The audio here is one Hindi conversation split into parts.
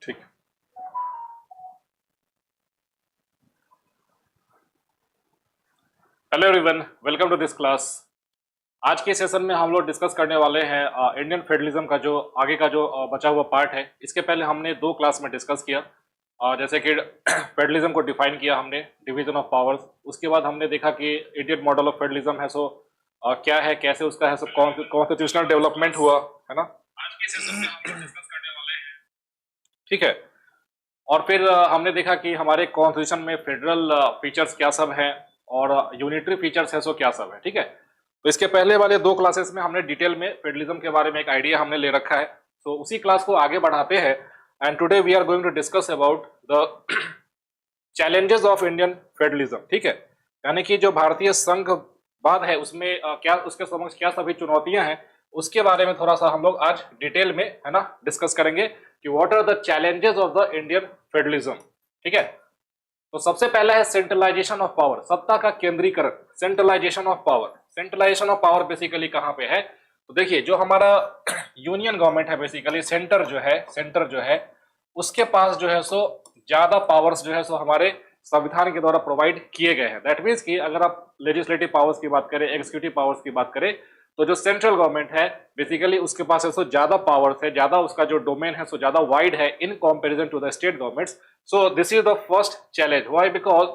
ठीक। Hello everyone, welcome to this class. आज के सेशन में हम लोग डिस्कस करने वाले हैं इंडियन फेडरलिज्म का जो आगे का जो बचा हुआ पार्ट है। इसके पहले हमने दो क्लास में डिस्कस किया, जैसे कि फेडरलिज्म को डिफाइन किया हमने, डिवीजन ऑफ पावर्स। उसके बाद हमने देखा कि इंडियन मॉडल ऑफ फेडरलिज्म है सो क्या है, कैसे उसका है सो कॉन्स्टिट्यूशनल डेवलपमेंट हुआ, है ना। आज के सेशन में हम लोग डिस्कस करने वाले हैं, ठीक है। और फिर हमने देखा कि हमारे कॉन्स्टिट्यूशन में फेडरल फीचर्स क्या सब हैं और यूनिटरी फीचर्स है सो क्या सब है, ठीक है। तो इसके पहले वाले दो क्लासेस में हमने डिटेल में फेडरलिज्म के बारे में एक आइडिया हमने ले रखा है। तो उसी क्लास को आगे बढ़ाते हैं and today we are going to discuss about the challenges of Indian federalism, ठीक है। यानी कि जो भारतीय संघवाद है उसमें क्या, उसके समक्ष क्या सभी चुनौतियां हैं, उसके बारे में थोड़ा सा हम लोग आज डिटेल में, है ना, डिस्कस करेंगे कि what are the challenges of the Indian federalism, ठीक है। तो सबसे पहला है सेंट्रलाइजेशन ऑफ पावर, सत्ता का केंद्रीकरण, centralisation of power. Centralisation of power basically कहां पे है, तो देखिए जो हमारा यूनियन गवर्नमेंट है, बेसिकली सेंटर जो है उसके पास जो है सो ज्यादा पावर्स जो है सो हमारे संविधान के द्वारा प्रोवाइड किए गए हैं। दैट मीन्स कि अगर आप लेजिस्लेटिव पावर्स की बात करें, एग्जीक्यूटिव पावर्स की बात करें, तो जो सेंट्रल गवर्नमेंट है बेसिकली उसके पास है सो ज्यादा पावर्स है, ज्यादा उसका जो डोमेन है सो ज्यादा वाइड है in comparison to the state governments. So this is the first challenge. Why? Because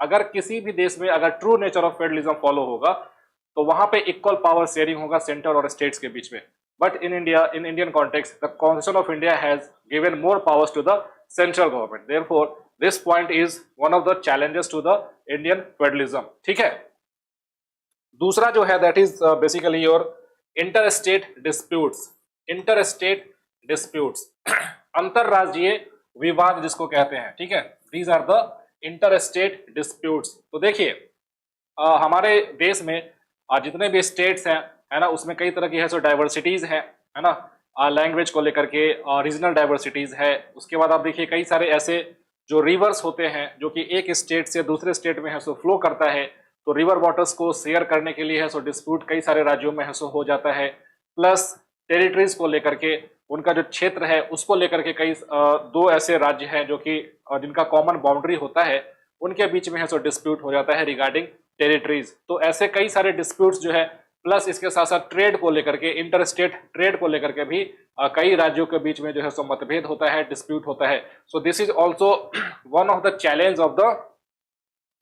अगर किसी भी देश में अगर true nature of federalism follow होगा तो वहां पे इक्वल पावर शेयरिंग होगा सेंटर और स्टेट्स के बीच में। But in India, in Indian context, the constitution of India has given more powers to the central government. Therefore this point is one of the challenges to the Indian federalism, ठीक है। दूसरा जो है that is basically your inter state disputes. Inter state disputes अंतरराज्यीय विवाद जिसको कहते हैं, ठीक है। These are the inter state disputes. तो देखिए हमारे देश में जितने भी स्टेट्स हैं, है ना, उसमें कई तरह की है सो डाइवर्सिटीज है ना। लैंग्वेज को लेकर के रीजनल डाइवर्सिटीज है। उसके बाद आप देखिए कई सारे ऐसे जो रिवर्स होते हैं जो कि एक स्टेट से दूसरे स्टेट में है सो फ्लो करता है, तो रिवर वाटर्स को शेयर करने के लिए है सो डिस्प्यूट कई सारे राज्यों में है सो हो जाता है। प्लस टेरिटरीज को लेकर के, उनका जो क्षेत्र है उसको लेकर के कई दो ऐसे राज्य हैं जो कि जिनका कॉमन बाउंड्री होता है, उनके बीच में है सो डिस्प्यूट हो जाता है रिगार्डिंग टेरिटरीज। तो ऐसे कई सारे डिस्प्यूट्स जो है, प्लस इसके साथ साथ ट्रेड को लेकर के, इंटर स्टेट ट्रेड को लेकर के भी कई राज्यों के बीच में जो है सो मतभेद होता है, डिस्प्यूट होता है। सो this is also one of the challenge of the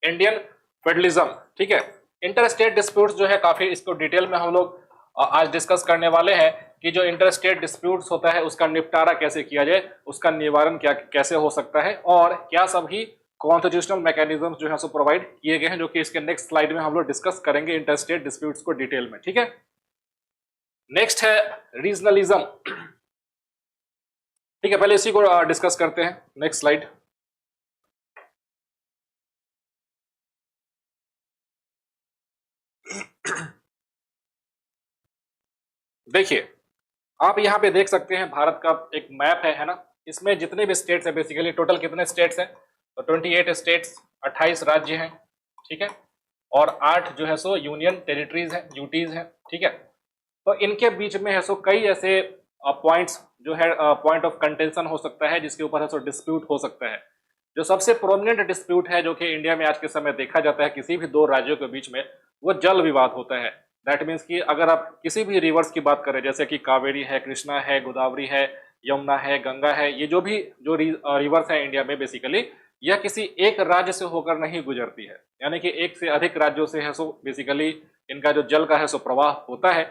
Indian federalism, ठीक है। इंटर स्टेट डिस्प्यूट्स जो है काफी, इसको डिटेल में हम लोग आज डिस्कस करने वाले हैं कि जो इंटर स्टेट डिस्प्यूट्स होता है उसका निपटारा कैसे किया जाए, उसका निवारण क्या कैसे हो सकता है, और क्या सभी कॉन्स्टिट्यूशनल मैकेनिज्म जो है सो प्रोवाइड किए गए हैं, जो कि इसके नेक्स्ट स्लाइड में हम लोग डिस्कस करेंगे इंटर स्टेट डिस्प्यूट्स को डिटेल में, ठीक है। नेक्स्ट है रीजनलिज्म, ठीक है। पहले इसी को डिस्कस करते हैं। Next slide. देखिए आप यहाँ पे देख सकते हैं भारत का एक मैप है ना। इसमें जितने भी स्टेट्स हैं, बेसिकली टोटल कितने स्टेट्स हैं, तो 28 स्टेट्स, 28 राज्य हैं, ठीक है। और 8 जो है सो यूनियन टेरिटरीज हैं, यूटीज हैं, ठीक है। तो इनके बीच में है सो कई ऐसे पॉइंट्स जो है पॉइंट ऑफ कंटेंशन हो सकता है, जिसके ऊपर है सो डिस्प्यूट हो सकता है। जो सबसे प्रोमिनेंट डिस्प्यूट है जो कि इंडिया में आज के समय देखा जाता है किसी भी दो राज्यों के बीच में, वो जल विवाद होता है। दैट मीन्स कि अगर आप किसी भी रिवर्स की बात करें, जैसे कि कावेरी है, कृष्णा है, गोदावरी है, यमुना है, गंगा है, ये जो भी जो रिवर्स है इंडिया में, बेसिकली यह किसी एक राज्य से होकर नहीं गुजरती है, यानी कि एक से अधिक राज्यों से है सो बेसिकली इनका जो जल का है सो प्रवाह होता है।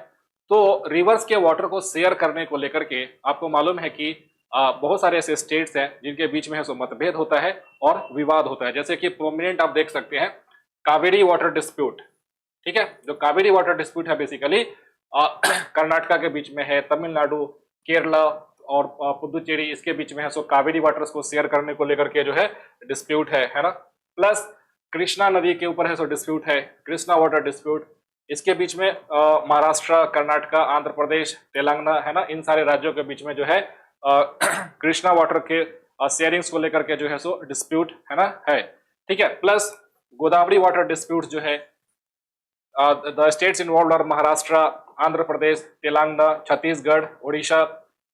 तो रिवर्स के वाटर को शेयर करने को लेकर के आपको मालूम है कि बहुत सारे ऐसे स्टेट्स हैं जिनके बीच में है सो मतभेद होता है और विवाद होता है। जैसे कि प्रोमिनेंट आप देख सकते हैं कावेरी वाटर डिस्प्यूट, ठीक है। जो कावेरी वाटर डिस्प्यूट है बेसिकली कर्नाटका के बीच में है, तमिलनाडु, केरला और पुदुचेरी, इसके बीच में है सो कावेरी वाटर्स को शेयर करने को लेकर के जो है डिस्प्यूट है ना। प्लस कृष्णा नदी के ऊपर है सो डिस्प्यूट है, कृष्णा वाटर डिस्प्यूट। इसके बीच में महाराष्ट्र, कर्नाटका, आंध्र प्रदेश, तेलंगाना, है ना, इन सारे राज्यों के बीच में जो है कृष्णा वाटर के शेयरिंग्स को लेकर के जो है सो डिस्प्यूट है ना, है, ठीक है। प्लस गोदावरी वाटर डिस्प्यूट जो है, the states involved are Maharashtra, Andhra Pradesh, Telangana, Chhattisgarh, Orissa,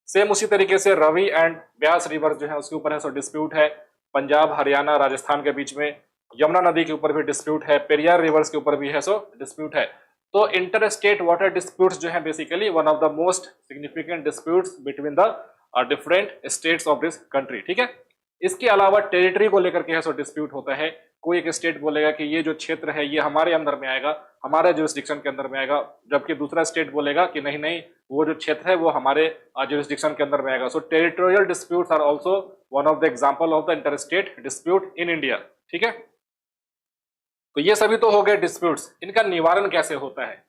same उसी तरीके से रवि एंड ब्यास रिवर जो है उसके ऊपर है सो डिस्प्यूट है। पंजाब, हरियाणा, राजस्थान के बीच में यमुना नदी के ऊपर भी डिस्प्यूट है। पेरियार रिवर्स के ऊपर भी है सो डिस्प्यूट है। तो इंटर स्टेट वाटर डिस्प्यूट्स जो है basically one of the most significant disputes between the different states of this country. ठीक है, इसके अलावा टेरिटरी को लेकर के है सो डिस्प्यूट होता है। कोई एक स्टेट बोलेगा कि ये जो क्षेत्र है ये हमारे अंदर में आएगा, हमारे जुरिस्डिक्शन के अंदर में आएगा, जबकि दूसरा स्टेट बोलेगा कि नहीं नहीं वो जो क्षेत्र है वो हमारे जुरिस्डिक्शन के अंदर में आएगा। So territorial disputes are also one of the example of the inter state dispute in India. ठीक है, तो ये सभी तो हो गए डिस्प्यूट्स। इनका निवारण कैसे होता है?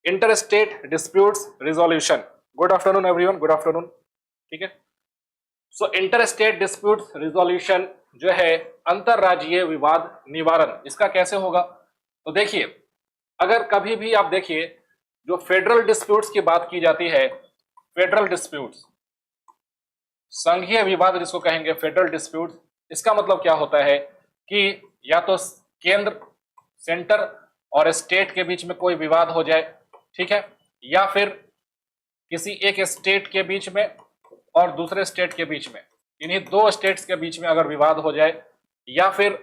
Inter state disputes resolution. Good afternoon everyone, good afternoon. ठीक है, सो इंटर स्टेट डिस्प्यूट्स रिजोल्यूशन जो है अंतरराज्यीय विवाद निवारण, इसका कैसे होगा? तो देखिए, अगर कभी भी आप देखिए जो फेडरल डिस्प्यूट्स की बात की जाती है, फेडरल डिस्प्यूट्स, संघीय विवाद जिसको कहेंगे फेडरल डिस्प्यूट्स, इसका मतलब क्या होता है कि या तो केंद्र, सेंटर और स्टेट के बीच में कोई विवाद हो जाए, ठीक है, या फिर किसी एक स्टेट के बीच में और दूसरे स्टेट के बीच में, इन्हीं दो स्टेट्स के बीच में अगर विवाद हो जाए, या फिर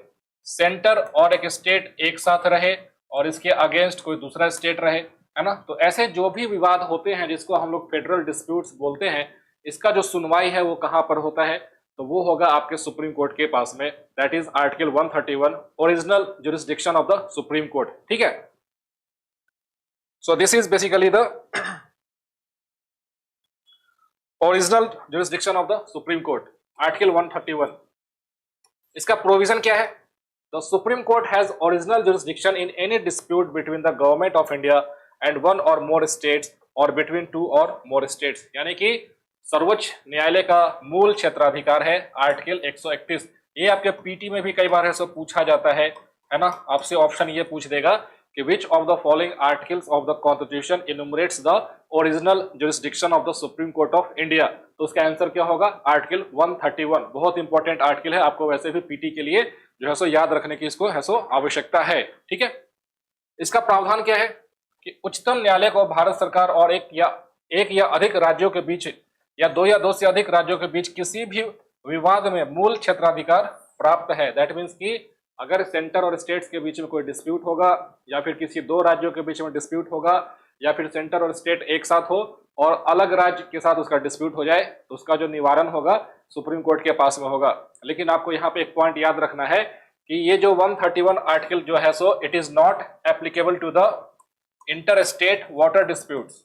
सेंटर और एक स्टेट एक साथ रहे और इसके अगेंस्ट कोई दूसरा स्टेट रहे, है ना। तो ऐसे जो भी विवाद होते हैं जिसको हम लोग फेडरल डिस्प्यूट्स बोलते हैं, इसका जो सुनवाई है वो कहां पर होता है? तो वो होगा आपके सुप्रीम कोर्ट के पास में, that is article 131 original jurisdiction of the supreme court. ठीक है, सो this is basically the original jurisdiction of the supreme court, article 131। इसका प्रोविजन क्या है? The supreme court has original jurisdiction in any dispute between the government of India and one और मोर स्टेट्स और बिटवीन टू और मोर स्टेट्स, यानी कि सर्वोच्च न्यायालय का मूल क्षेत्राधिकार है आर्टिकल 131। ये आपके पीटी में भी कई बार ऐसा पूछा जाता है ना। आपसे ऑप्शन ये पूछ देगा कि which of the following articles of the constitution enumerates the original jurisdiction of the supreme court of India. तो उसका आंसर क्या होगा? आर्टिकल 131। बहुत इंपॉर्टेंट आर्टिकल है, आपको वैसे भी पीटी के लिए जो है सो याद रखने की इसको है सो आवश्यकता है। ठीक है, इसका प्रावधान क्या है कि उच्चतम न्यायालय को भारत सरकार और एक या अधिक राज्यों के बीच या दो से अधिक राज्यों के बीच किसी भी विवाद में मूल क्षेत्राधिकार प्राप्त है। दैट मीन्स कि अगर सेंटर और स्टेट्स के बीच में कोई डिस्प्यूट होगा, या फिर किसी दो राज्यों के बीच में डिस्प्यूट होगा, या फिर सेंटर और स्टेट एक साथ हो और अलग राज्य के साथ उसका डिस्प्यूट हो जाए, तो उसका जो निवारण होगा सुप्रीम कोर्ट के पास में होगा। लेकिन आपको यहाँ पे एक पॉइंट याद रखना है कि ये जो 131 आर्टिकल जो है so it is not applicable to the inter state water disputes.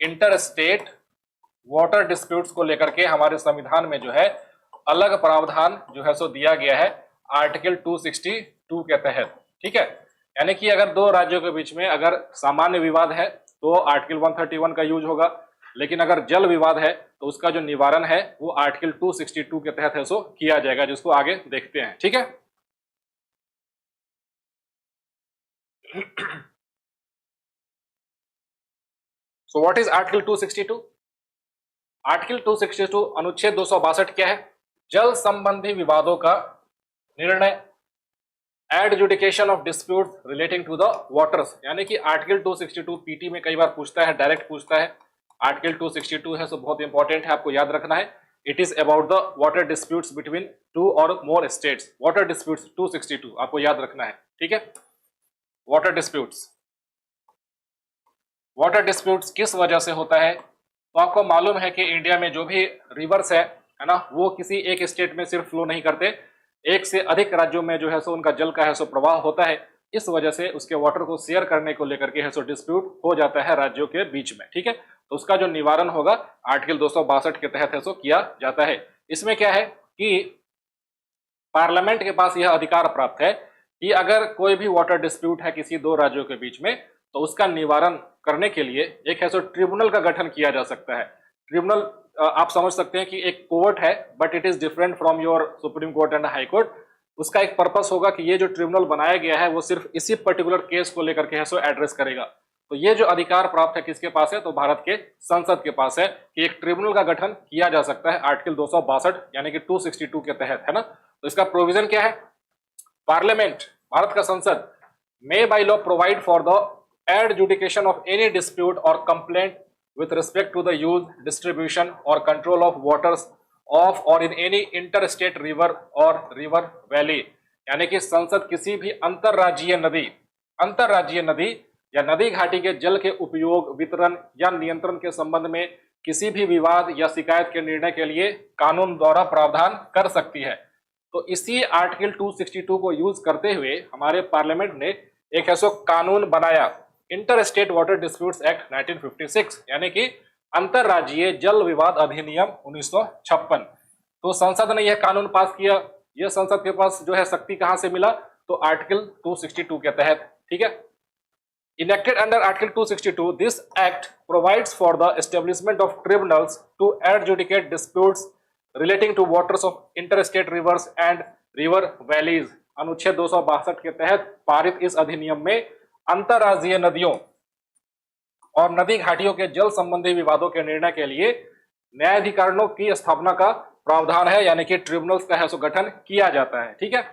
Inter state water disputes को लेकर के हमारे संविधान में जो है अलग प्रावधान जो है सो दिया गया है आर्टिकल 262 के तहत। ठीक है, यानी कि अगर दो राज्यों के बीच में अगर सामान्य विवाद है तो आर्टिकल 131 का यूज होगा, लेकिन अगर जल विवाद है तो उसका जो निवारण है वो आर्टिकल 262 के तहत है सो किया जाएगा, जिसको आगे देखते हैं। ठीक है, so what is article 262? Article 262 अनुच्छेद 262 क्या है? जल संबंधी विवादों का निर्णय, adjudication of dispute relating to the waters. यानी कि आर्टिकल 262 पीटी में कई बार पूछता है, डायरेक्ट पूछता है। आर्टिकल 262 है सो बहुत इंपॉर्टेंट है, आपको याद रखना है। It is about the water disputes between two और मोर स्टेट्स। वाटर डिस्प्यूट्स 262 आपको याद रखना है। ठीक है, वाटर डिस्प्यूट्स, वाटर डिस्प्यूट्स किस वजह से होता है? तो आपको मालूम है कि इंडिया में जो भी रिवर्स है ना, वो किसी एक स्टेट में सिर्फ फ्लो नहीं करते, एक से अधिक राज्यों में जो है सो उनका जल का है सो प्रवाह होता है। इस वजह से उसके वाटर को शेयर करने को लेकर के है सो डिस्प्यूट हो जाता है राज्यों के बीच में। ठीक है, तो उसका जो निवारण होगा आर्टिकल 262 के तहत है सो किया जाता है। इसमें क्या है कि पार्लियामेंट के पास यह अधिकार प्राप्त है कि अगर कोई भी वाटर डिस्प्यूट है किसी दो राज्यों के बीच में, तो उसका निवारण करने के लिए एक है सो ट्रिब्यूनल का गठन किया जा सकता है। ट्रिब्यूनल आप समझ सकते हैं कि एक कोर्ट है, but it is different from your supreme court and high court. उसका एक पर्पस होगा कि ये जो ट्रिब्यूनल बनाया गया है वो सिर्फ इसी पर्टिकुलर केस को लेकर के है सो एड्रेस करेगा। तो ये जो अधिकार प्राप्त है किसके पास है? तो भारत के संसद के पास है कि एक ट्रिब्यूनल का गठन किया जा सकता है आर्टिकल 262 यानी कि 262 के तहत, है ना। तो इसका प्रोविजन क्या है? पार्लियामेंट, भारत का संसद, may by law provide for the adjudication of any dispute और complaint with respect to the use, distribution or control of waters of or in any interstate river or river valley। यानी कि संसद किसी भी अंतरराज्यीय नदी या नदी घाटी के जल के उपयोग, वितरण या नियंत्रण के संबंध में किसी भी विवाद या शिकायत के निर्णय के लिए कानून द्वारा प्रावधान कर सकती है। तो इसी आर्टिकल 262 को यूज करते हुए हमारे पार्लियामेंट ने एक ऐसा कानून बनाया, inter state water disputes act 1956, यानी कि अंतरराज्यीय जल विवाद अधिनियम 1956। तो संसद ने यह कानून पास किया। यह संसद के पास जो है शक्ति कहां से मिला? तो आर्टिकल 262 के तहत। ठीक है, enacted under Article 262, this act provides for the establishment of tribunals to adjudicate disputes relating to waters of interstate rivers and river valleys। अनुच्छेद 262 के तहत पारित इस अधिनियम में अंतरराज्यीय नदियों और नदी घाटियों के जल संबंधी विवादों के निर्णय के लिए न्यायाधिकरणों की स्थापना का प्रावधान है, यानी कि ट्रिब्यूनल्स का है गठन किया जाता है। ठीक है,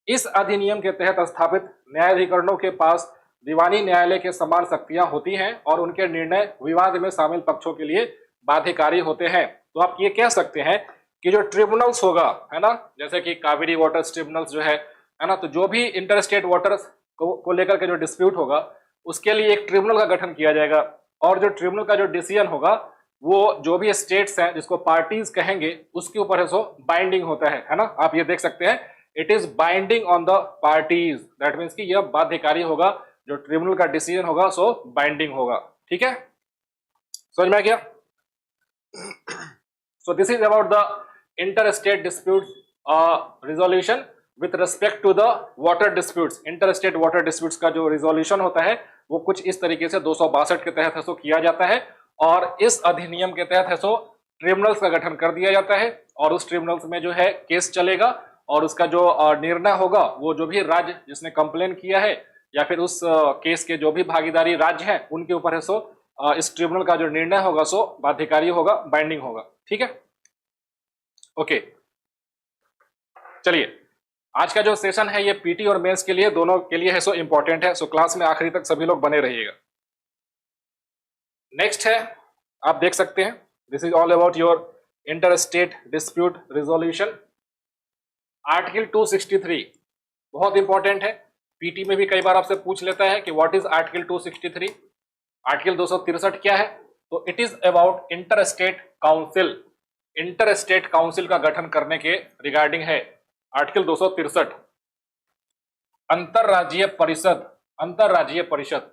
इस अधिनियम के तहत स्थापित न्यायाधिकरणों के पास दीवानी न्यायालय के समान शक्तियां होती हैं और उनके निर्णय विवाद में शामिल पक्षों के लिए बाध्यकारी होते हैं। तो आप ये कह सकते हैं कि जो ट्रिब्यूनल्स होगा, है ना, जैसे कि कावेरी वाटर ट्रिब्यूनल्स जो है ना, तो जो भी इंटरस्टेट वाटर्स को लेकर के जो डिस्प्यूट होगा उसके लिए एक ट्रिब्यूनल का गठन किया जाएगा और जो ट्रिब्यूनल का जो डिसीजन होगा वो जो भी स्टेट्स हैं जिसको पार्टीज कहेंगे उसके ऊपर है सो बाइंडिंग होता है ना। आप ये देख सकते हैं, it is binding on the parties, that means कि यह बाध्यकारी होगा, जो ट्रिब्यूनल का डिसीजन होगा सो बाइंडिंग होगा। ठीक है, समझ में आ गया? So this is about the inter state dispute resolution with respect to the water disputes. Inter state water disputes का जो रिजोल्यूशन होता है वो कुछ इस तरीके से 262 के तहत है सो किया जाता है और इस अधिनियम के तहत है सो ट्रिब्यूनल्स का गठन कर दिया जाता है और उस ट्रिब्यूनल्स में जो है केस चलेगा और उसका जो निर्णय होगा वो जो भी राज्य जिसने कंप्लेन किया है या फिर उस केस के जो भी भागीदारी राज्य हैं उनके ऊपर है सो इस ट्रिब्यूनल का जो निर्णय होगा सो बाध्यकारी होगा, बाइंडिंग होगा। ठीक है, ओके, चलिए आज का जो सेशन है ये पीटी और मेंस के लिए दोनों के लिए है सो इंपॉर्टेंट है। सो क्लास में आखिरी तक सभी लोग बने रहिएगा। नेक्स्ट है, आप देख सकते हैं, this is all about your inter state dispute resolution. Article 263 बहुत इंपॉर्टेंट है, पीटी में भी कई बार आपसे पूछ लेता है कि व्हाट इज आर्टिकल 263। आर्टिकल 263 क्या है? तो it is about inter state council, inter state council का गठन करने के रिगार्डिंग है। आर्टिकल 263 अंतरराज्यीय परिषद, अंतरराज्यीय परिषद।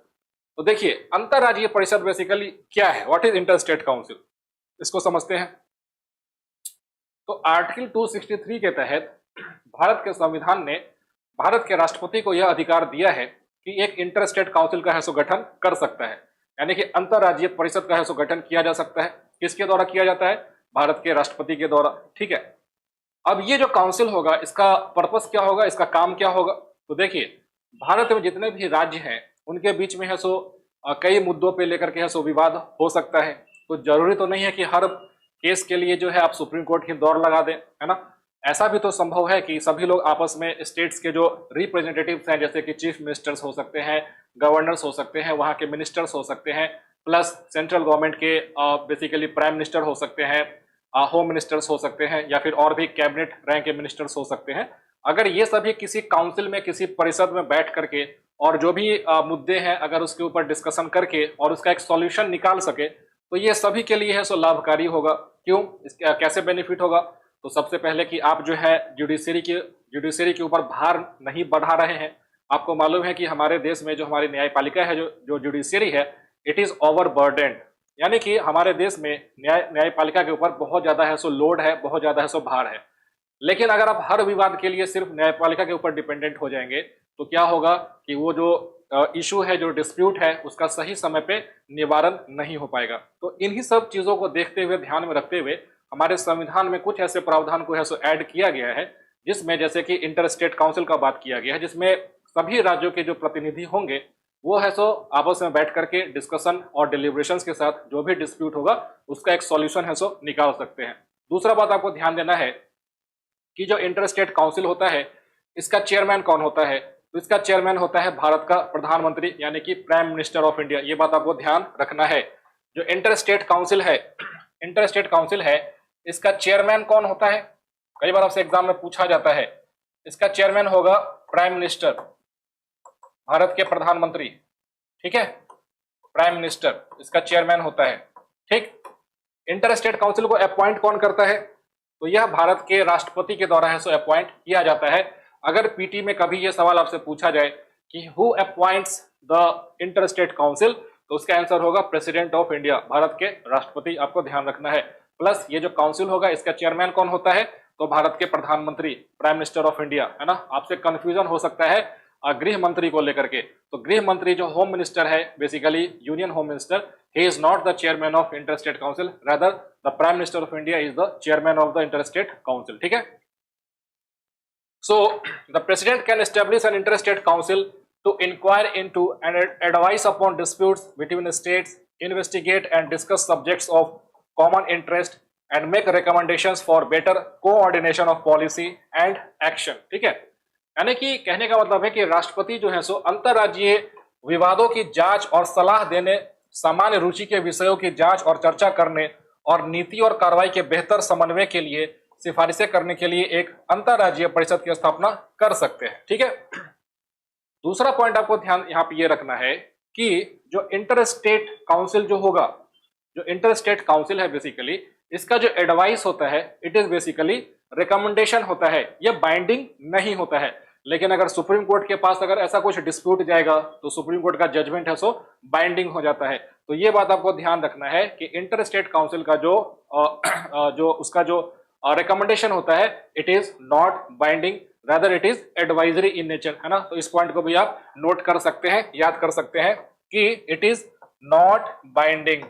तो देखिए अंतरराज्यीय परिषद बेसिकली क्या है, what is inter state council, इसको समझते हैं। तो आर्टिकल 263 के तहत भारत के संविधान ने भारत के राष्ट्रपति को यह अधिकार दिया है कि एक इंटर स्टेट काउंसिल का है सो गठन कर सकता है, यानी कि अंतरराज्यीय परिषद का है सो गठन किया जा सकता है। किसके द्वारा किया जाता है? भारत के राष्ट्रपति के द्वारा। ठीक है, अब ये जो काउंसिल होगा इसका पर्पस क्या होगा, इसका काम क्या होगा? तो देखिए भारत में जितने भी राज्य हैं उनके बीच में है सो कई मुद्दों पे लेकर के है सो विवाद हो सकता है। तो जरूरी तो नहीं है कि हर केस के लिए जो है आप सुप्रीम कोर्ट की दौड़ लगा दें, है ना। ऐसा भी तो संभव है कि सभी लोग आपस में स्टेट्स के जो रिप्रेजेंटेटिव्स हैं जैसे कि चीफ मिनिस्टर्स हो सकते हैं, गवर्नर्स हो सकते हैं, वहाँ के मिनिस्टर्स हो सकते हैं, प्लस सेंट्रल गवर्नमेंट के बेसिकली प्राइम मिनिस्टर हो सकते हैं, होम मिनिस्टर्स हो सकते हैं या फिर और भी कैबिनेट रैंक के मिनिस्टर्स हो सकते हैं। अगर ये सभी किसी काउंसिल में, किसी परिषद में बैठ करके और जो भी मुद्दे हैं अगर उसके ऊपर डिस्कशन करके और उसका एक सॉल्यूशन निकाल सके तो ये सभी के लिए है सो लाभकारी होगा। क्यों, इसका कैसे बेनिफिट होगा? तो सबसे पहले कि आप जो है जुडिशरी के ऊपर भार नहीं बढ़ा रहे हैं। आपको मालूम है कि हमारे देश में जो हमारी न्यायपालिका है, जो जुडिशरी है, इट इज ओवरबर्डेंड, यानी कि हमारे देश में न्यायपालिका के ऊपर बहुत ज्यादा है सो लोड है, बहुत ज्यादा है सो भार है। लेकिन अगर आप हर विवाद के लिए सिर्फ न्यायपालिका के ऊपर डिपेंडेंट हो जाएंगे तो क्या होगा कि वो जो इशू है, जो डिस्प्यूट है, उसका सही समय पे निवारण नहीं हो पाएगा। तो इन्हीं सब चीजों को देखते हुए, ध्यान में रखते हुए हमारे संविधान में कुछ ऐसे प्रावधान को है सो ऐड किया गया है जिसमें जैसे कि इंटर स्टेट काउंसिल का बात किया गया है, जिसमें सभी राज्यों के जो प्रतिनिधि होंगे वो है सो आपस में बैठ करके डिस्कशन और डिलिब्रेशंस के साथ जो भी डिस्प्यूट होगा उसका एक सॉल्यूशन है सो निकाल सकते हैं। दूसरा बात आपको ध्यान देना है कि जो इंटर स्टेट काउंसिल होता है इसका चेयरमैन कौन होता है? तो इसका चेयरमैन होता है भारत का प्रधानमंत्री, यानी कि प्राइम मिनिस्टर ऑफ इंडिया। ये बात आपको ध्यान रखना है। जो इंटर स्टेट काउंसिल है इसका चेयरमैन कौन होता है? कई बार आपसे एग्जाम में पूछा जाता है। इसका चेयरमैन होगा प्राइम मिनिस्टर, भारत के प्रधानमंत्री। ठीक है, प्राइम मिनिस्टर इसका चेयरमैन होता है। ठीक, इंटर स्टेट काउंसिल को अपॉइंट कौन करता है? तो यह भारत के राष्ट्रपति के द्वारा है सो अपॉइंट किया जाता है। अगर पीटी में कभी यह सवाल आपसे पूछा जाए कि who appoints the inter state council, तो उसका आंसर होगा प्रेसिडेंट ऑफ इंडिया, भारत के राष्ट्रपति। आपको ध्यान रखना है। प्लस ये जो काउंसिल होगा इसका चेयरमैन कौन होता है? तो भारत के प्रधानमंत्री, प्राइम मिनिस्टर ऑफ इंडिया, है ना। आपसे कंफ्यूजन हो सकता है गृह मंत्री को लेकर के। तो गृह मंत्री जो होम मिनिस्टर है, basically union home minister, he is not the chairman of interstate council, rather the prime minister of India is the chairman of the interstate council. ठीक है, so the president can establish an interstate council to inquire into and advise upon disputes between states, investigate and discuss subjects of common interest and make recommendations for better coordination of policy and action. ठीक है, यानी कि कहने का मतलब है कि राष्ट्रपति जो है सो अंतर्राज्यीय विवादों की जांच और सलाह देने, सामान्य रुचि के विषयों की जांच और चर्चा करने और नीति और कार्रवाई के बेहतर समन्वय के लिए सिफारिशें करने के लिए एक अंतर्राज्यीय परिषद की स्थापना कर सकते हैं। ठीक है, दूसरा पॉइंट आपको ध्यान यहाँ पे ये रखना है कि जो इंटर स्टेट काउंसिल जो होगा, जो इंटर स्टेट काउंसिल है बेसिकली, इसका जो एडवाइस होता है इट इज बेसिकली रिकमेंडेशन होता है, ये बाइंडिंग नहीं होता है। लेकिन अगर सुप्रीम कोर्ट के पास अगर ऐसा कुछ डिस्प्यूट जाएगा तो सुप्रीम कोर्ट का जजमेंट है सो बाइंडिंग हो जाता है। तो ये बात आपको ध्यान रखना है कि इंटर स्टेट काउंसिल का जो उसका जो रिकमेंडेशन होता है it is not binding, rather it is advisory in nature, है ना। तो इस पॉइंट को भी आप नोट कर सकते हैं, याद कर सकते हैं कि it is not binding,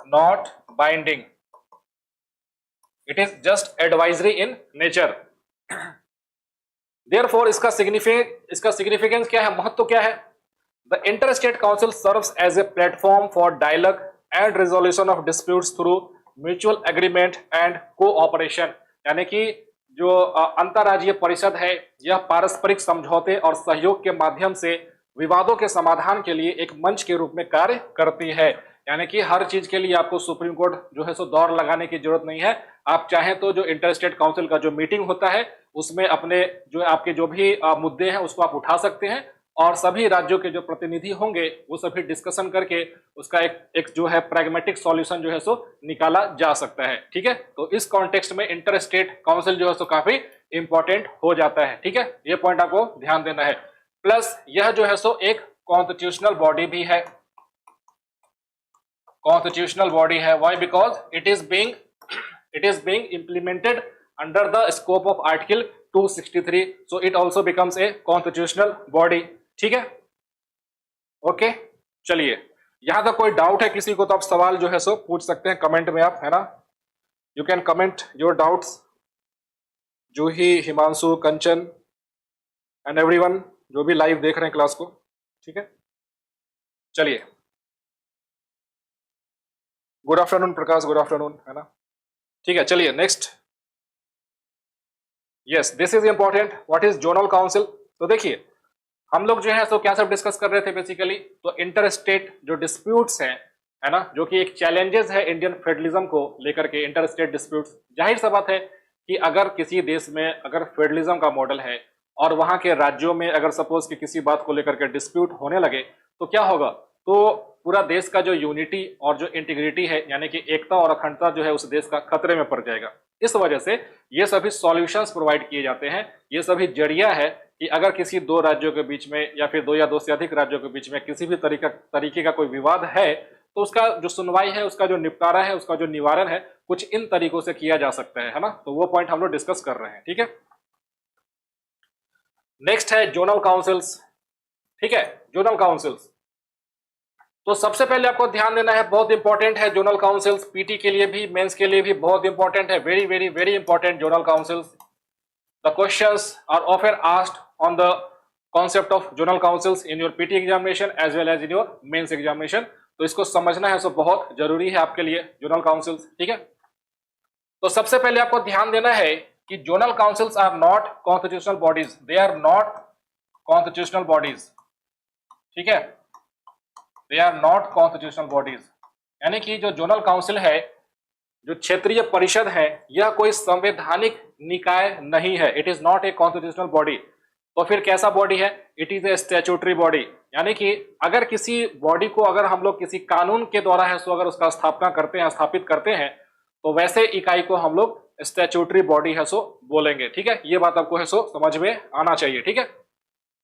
not binding, it is just advisory in nature. Therefore, इसका सिग्निफिकेंस क्या है, महत्व क्या है? The inter state council serves as a platform for dialogue and resolution of disputes through mutual agreement and cooperation, यानी कि जो अंतर्राज्यीय परिषद है यह पारस्परिक समझौते और सहयोग के माध्यम से विवादों के समाधान के लिए एक मंच के रूप में कार्य करती है। यानी कि हर चीज के लिए आपको सुप्रीम कोर्ट जो है सो दौड़ लगाने की जरूरत नहीं है। आप चाहें तो जो इंटर स्टेट काउंसिल का जो मीटिंग होता है उसमें अपने जो आपके जो भी मुद्दे हैं उसको आप उठा सकते हैं और सभी राज्यों के जो प्रतिनिधि होंगे वो सभी डिस्कशन करके उसका एक जो है प्रैग्मेटिक सॉल्यूशन जो है सो निकाला जा सकता है। ठीक है, तो इस कॉन्टेक्स्ट में इंटर स्टेट काउंसिल जो है सो काफी इंपॉर्टेंट हो जाता है। ठीक है, ये पॉइंट आपको ध्यान देना है। प्लस यह जो है सो एक कॉन्स्टिट्यूशनल बॉडी भी है, कॉन्स्टिट्यूशनल बॉडी है। Why? Because it is being implemented under the scope of article 263, so it also becomes a constitutional body. ठीक है, ओके, चलिए यहां तक कोई डाउट है किसी को तो आप सवाल जो है सो पूछ सकते हैं कमेंट में आप, है ना। You can comment your doubts, Juhi, Himanshu, Kanchan and everyone जो भी लाइव देख रहे हैं क्लास को। ठीक है, चलिए, गुड आफ्टरनून प्रकाश, गुड आफ्टरनून, है ना। ठीक है, चलिए next. Yes, this is important, what is zonal council. तो देखिए हम लोग जो है तो क्या सब डिस्कस कर रहे थे बेसिकली, तो इंटर स्टेट जो डिस्प्यूट्स हैं, है ना, जो कि एक चैलेंजेस है इंडियन फेडरलिज्म को लेकर के, इंटर स्टेट डिस्प्यूट्स। जाहिर सा बात है कि अगर किसी देश में अगर फेडरलिज्म का मॉडल है और वहां के राज्यों में अगर सपोज कि किसी बात को लेकर के डिस्प्यूट होने लगे तो क्या होगा, तो पूरा देश का जो यूनिटी और जो इंटीग्रिटी है यानी कि एकता और अखंडता जो है उस देश का खतरे में पड़ जाएगा। इस वजह से ये सभी सॉल्यूशंस प्रोवाइड किए जाते हैं, ये सभी जरिया है कि अगर किसी दो राज्यों के बीच में या फिर दो या दो से अधिक राज्यों के बीच में किसी भी तरीके का कोई विवाद है तो उसका जो सुनवाई है, उसका जो निपटारा है, उसका जो निवारण है कुछ इन तरीकों से किया जा सकता है ना। तो वो पॉइंट हम लोग डिस्कस कर रहे हैं। ठीक है, नेक्स्ट है जोनल काउंसिल्स। ठीक है, जोनल काउंसिल्स, तो सबसे पहले आपको ध्यान देना है, बहुत इंपॉर्टेंट है जोनल काउंसिल्स, पीटी के लिए भी, मेंस के लिए भी बहुत इंपॉर्टेंट है, very very very important zonal councils. The questions are often asked on the concept of zonal councils in your PT examination as well as in your mains examination. तो इसको समझना है, सो बहुत जरूरी है आपके लिए जोनल काउंसिल्स। ठीक है, तो सबसे पहले आपको ध्यान देना है कि zonal councils are not constitutional bodies, they are not constitutional bodies. ठीक है, they are not constitutional bodies, यानी कि जो जोनल काउंसिल है, जो क्षेत्रीय परिषद है, यह कोई संवैधानिक निकाय नहीं है। It is not a constitutional body. तो फिर कैसा बॉडी है? It is a statutory body, यानी कि अगर किसी बॉडी को अगर हम लोग किसी कानून के द्वारा है सो अगर उसका स्थापना करते हैं, स्थापित करते हैं, तो वैसे इकाई को हम लोग स्टैट्यूटरी बॉडी है सो बोलेंगे। ठीक है, ये बात आपको है सो समझ में आना चाहिए। ठीक है,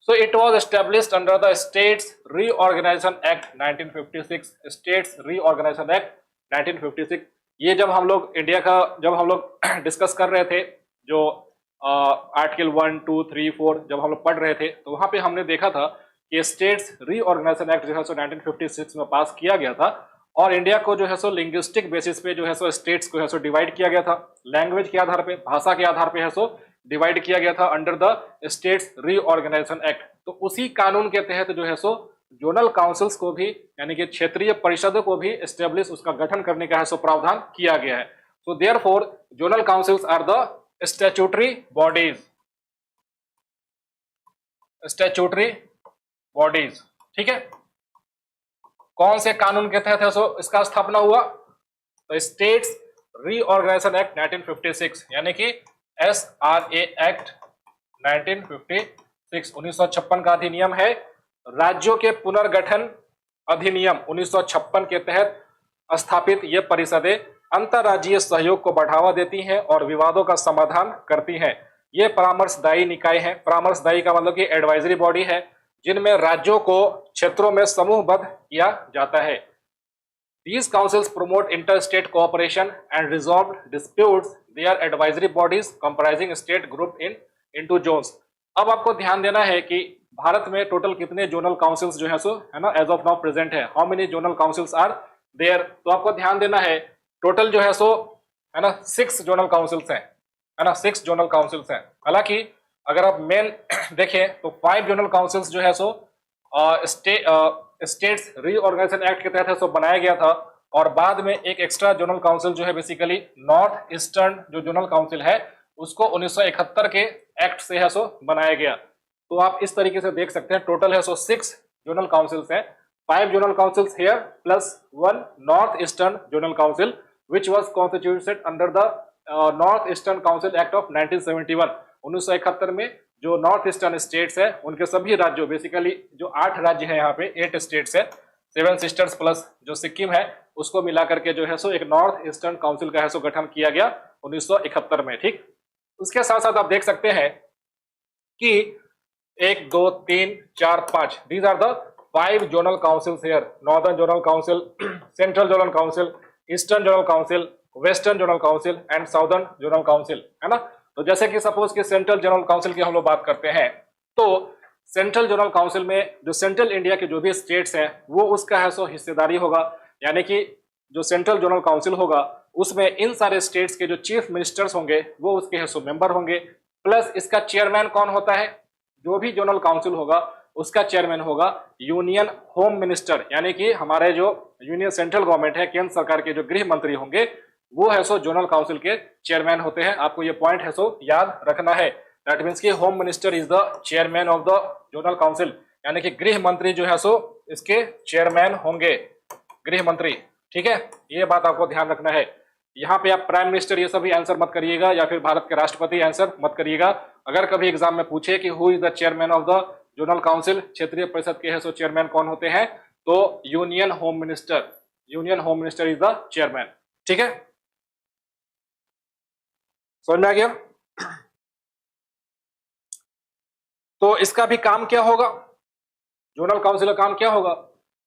so it was established under the states reorganisation act 1956। States reorganisation act 1956। ये जब हम लोग इंडिया का जब हम लोग डिस्कस कर रहे थे, जो आर्टिकल 1, 2, 3, 4 जब हम लोग पढ़ रहे थे, तो वहां पे हमने देखा था कि स्टेट्स रीऑर्गेनाइजेशन एक्ट जो है सो 1956 में पास किया गया था, और इंडिया को जो है सो लिंग्विस्टिक बेसिस पे जो है सो स्टेट्स को है सो डिवाइड किया गया था। लैंग्वेज के आधार पे, भाषा के आधार पे है सो डिवाइड किया गया था under the states reorganisation act. तो उसी कानून के तहत जो है सो जोनल काउंसिल्स को भी, यानी कि क्षेत्रीय परिषदों को भी एस्टेब्लिश, उसका गठन करने का है सो प्रावधान किया गया है। So therefore zonal councils are the statutory bodies. Statutory bodies, ठीक है। कौन से कानून के तहत है सो इसका स्थापना हुआ? तो स्टेट्स रीऑर्गेनाइजेशन एक्ट 1956, यानी कि SRA एक्ट 1956, 1956 का अधिनियम है। राज्यों के पुनर्गठन अधिनियम 1956 के तहत स्थापित ये परिषदें अंतर्राज्यीय सहयोग को बढ़ावा देती हैं और विवादों का समाधान करती हैं। ये परामर्शदायी निकाय है। परामर्शदायी का मतलब कि एडवाइजरी बॉडी है, जिनमें राज्यों को क्षेत्रों में समूहबद्ध किया जाता है। These councils promote interstate cooperation and resolve disputes. They are advisory bodies comprising state group into zones. अब आपको ध्यान देना है कि भारत में टोटल कितने जोनल काउंसिल्स जो है सो है ना एज ऑफ नाउ प्रेजेंट है। How many zonal councils are there? तो आपको ध्यान देना है टोटल जो है सो है ना 6 जोनल काउंसिल्स हैं, है ना 6 जोनल काउंसिल्स हैं। हालांकि अगर आप मेन देखें तो 5 जोनल काउंसिल्स जो है सो स्टेट्स रीऑर्गेनाइजेशन एक्ट के तहत है सो बनाया गया था, और बाद में एक एक्स्ट्रा जोनल काउंसिल जो है बेसिकली नॉर्थ ईस्टर्न जो जोनल काउंसिल है उसको 1971 के एक्ट से है सो बनाया गया। तो आप इस तरीके से देख सकते हैं टोटल है सो 6 जोनल काउंसिल्स हैं। 5 zonal councils here plus 1 north eastern zonal council which was constituted under the north eastern council act of 1971। 1971 में जो नॉर्थ ईस्टर्न स्टेट्स है उनके सभी राज्यों, बेसिकली जो 8 राज्य है यहाँ पे 8 स्टेट्स है, 7 सिस्टर्स प्लस जो सिक्किम है, उसको मिलाकर के जो है सो एक नॉर्थ ईस्टर्न काउंसिल का है सो गठन किया गया 1971 में। ठीक, उसके साथ साथ आप देख सकते हैं कि 1, 2, 3, 4, 5 these are the 5 zonal councils here. Northern zonal council, central zonal council, eastern zonal council, western zonal council and southern zonal council, है ना। तो जैसे कि सपोज कि सेंट्रल जोनल काउंसिल की हम लोग बात करते हैं, तो सेंट्रल जोनल काउंसिल में जो सेंट्रल इंडिया के जो भी स्टेट्स हैं वो उसका है सो हिस्सेदारी होगा, यानी कि जो सेंट्रल जोनल काउंसिल होगा उसमें इन सारे स्टेट्स के जो चीफ मिनिस्टर्स होंगे वो उसके है सो मेंबर होंगे। प्लस इसका चेयरमैन कौन होता है? जो भी जोनल काउंसिल होगा उसका चेयरमैन होगा यूनियन होम मिनिस्टर, यानी कि हमारे जो यूनियन सेंट्रल गवर्नमेंट है, केंद्र सरकार के जो गृह मंत्री होंगे वो है सो जोनल काउंसिल के चेयरमैन होते हैं। आपको ये पॉइंट है सो याद रखना है। दैट मीन्स कि home minister is the chairman of the zonal council, यानी कि गृह मंत्री जो है सो इसके चेयरमैन होंगे, गृह मंत्री। ठीक है, ये बात आपको ध्यान रखना है। यहाँ पे आप प्राइम मिनिस्टर ये सभी आंसर मत करिएगा, या फिर भारत के राष्ट्रपति आंसर मत करिएगा। अगर कभी एग्जाम में पूछे कि who is the chairman of the zonal council, क्षेत्रीय परिषद के है सो चेयरमैन कौन होते हैं, तो union home minister, union home minister is the chairman. ठीक है, समझ में आ गया? तो इसका भी काम क्या होगा, जोनल काउंसिल का काम क्या होगा?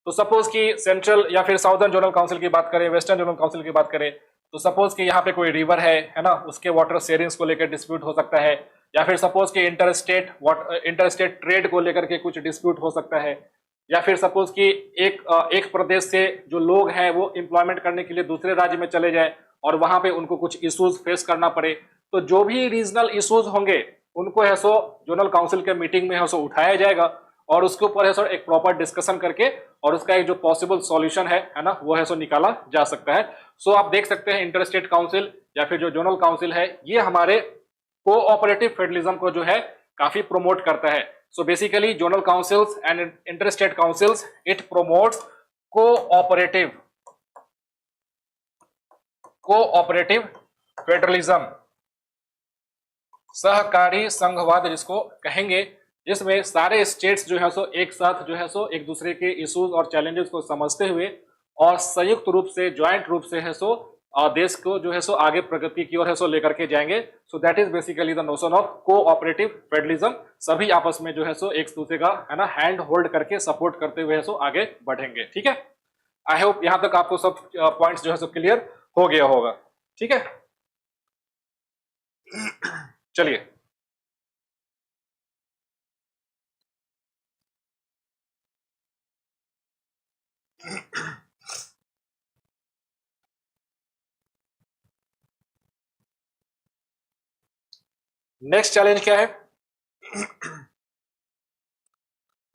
तो सपोज कि सेंट्रल या फिर साउदर्न जोनल काउंसिल की बात करें, वेस्टर्न जोनल काउंसिल की बात करें, तो सपोज कि यहाँ पे कोई रिवर है ना, उसके वाटर शेयरिंग्स को लेकर डिस्प्यूट हो सकता है, या फिर सपोज कि इंटरस्टेट ट्रेड को लेकर के कुछ डिस्प्यूट हो सकता है, या फिर सपोज कि एक प्रदेश से जो लोग हैं वो एम्प्लॉयमेंट करने के लिए दूसरे राज्य में चले जाए और वहां पे उनको कुछ इश्यूज फेस करना पड़े, तो जो भी रीजनल इश्यूज होंगे उनको है सो जोनल काउंसिल के मीटिंग में है सो उठाया जाएगा, और उसके ऊपर है सो एक प्रॉपर डिस्कशन करके और उसका एक जो पॉसिबल सॉल्यूशन है ना, वो है सो निकाला जा सकता है। सो आप देख सकते हैं इंटरस्टेट काउंसिल या फिर जो जोनल काउंसिल है ये हमारे कोऑपरेटिव फेडरलिज्म को जो है काफी प्रमोट करता है। So basically zonal councils and interstate councils it promotes cooperative federalism, सहकारी संघवाद जिसको कहेंगे, जिसमें सारे स्टेट्स जो है सो एक साथ जो है सो एक दूसरे के इश्यूज और चैलेंजेस को समझते हुए और संयुक्त रूप से, ज्वाइंट रूप से है सो देश को जो है सो आगे प्रगति की ओर है सो लेकर के जाएंगे। So that is basically the notion of cooperative federalism. सभी आपस में जो है सो एक दूसरे का है ना हैंड होल्ड करके सपोर्ट करते हुए है सो आगे बढ़ेंगे। ठीक है, आई होप यहां तक आपको सब पॉइंट्स जो है सो क्लियर हो गया होगा। ठीक है, चलिए नेक्स्ट चैलेंज क्या है?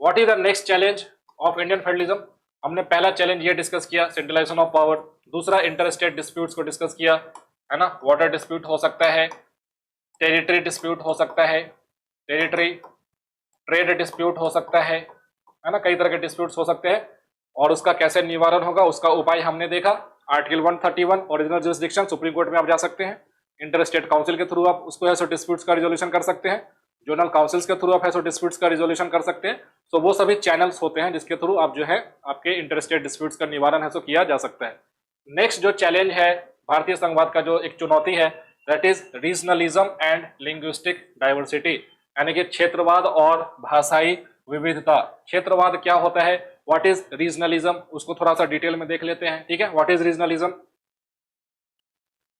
What is the next challenge of Indian federalism? हमने पहला चैलेंज ये डिस्कस किया, सेंट्रलाइजेशन ऑफ पावर। दूसरा इंटर स्टेट डिस्प्यूट्स को डिस्कस किया, है ना, वाटर डिस्प्यूट हो सकता है, टेरिटरी डिस्प्यूट हो सकता है, टेरिटरी ट्रेड डिस्प्यूट हो सकता है ना, कई तरह के डिस्प्यूट्स हो सकते हैं और उसका कैसे निवारण होगा उसका उपाय हमने देखा। Article 131 original jurisdiction, supreme court में आप जा सकते हैं। इंटर स्टेट काउंसिल के थ्रू आप उसको है सो डिस्प्यूट्स का रिजोल्यूशन कर सकते हैं। जोनल काउंसिल्स के थ्रू आप है सो डिस्प्यूट्स का रिजोल्यूशन कर सकते हैं। तो वो सभी चैनल्स होते हैं जिसके थ्रू आप जो है आपके इंटर स्टेट डिस्प्यूट्स का निवारण है सो किया जा सकता है। नेक्स्ट जो चैलेंज है भारतीय संघवाद का, जो एक चुनौती है, that is regionalism and linguistic diversity, यानी कि क्षेत्रवाद और भाषाई विविधता। क्षेत्रवाद क्या होता है, व्हाट इज रीजनलिज्म, उसको थोड़ा सा डिटेल में देख लेते हैं। ठीक है, what is regionalism?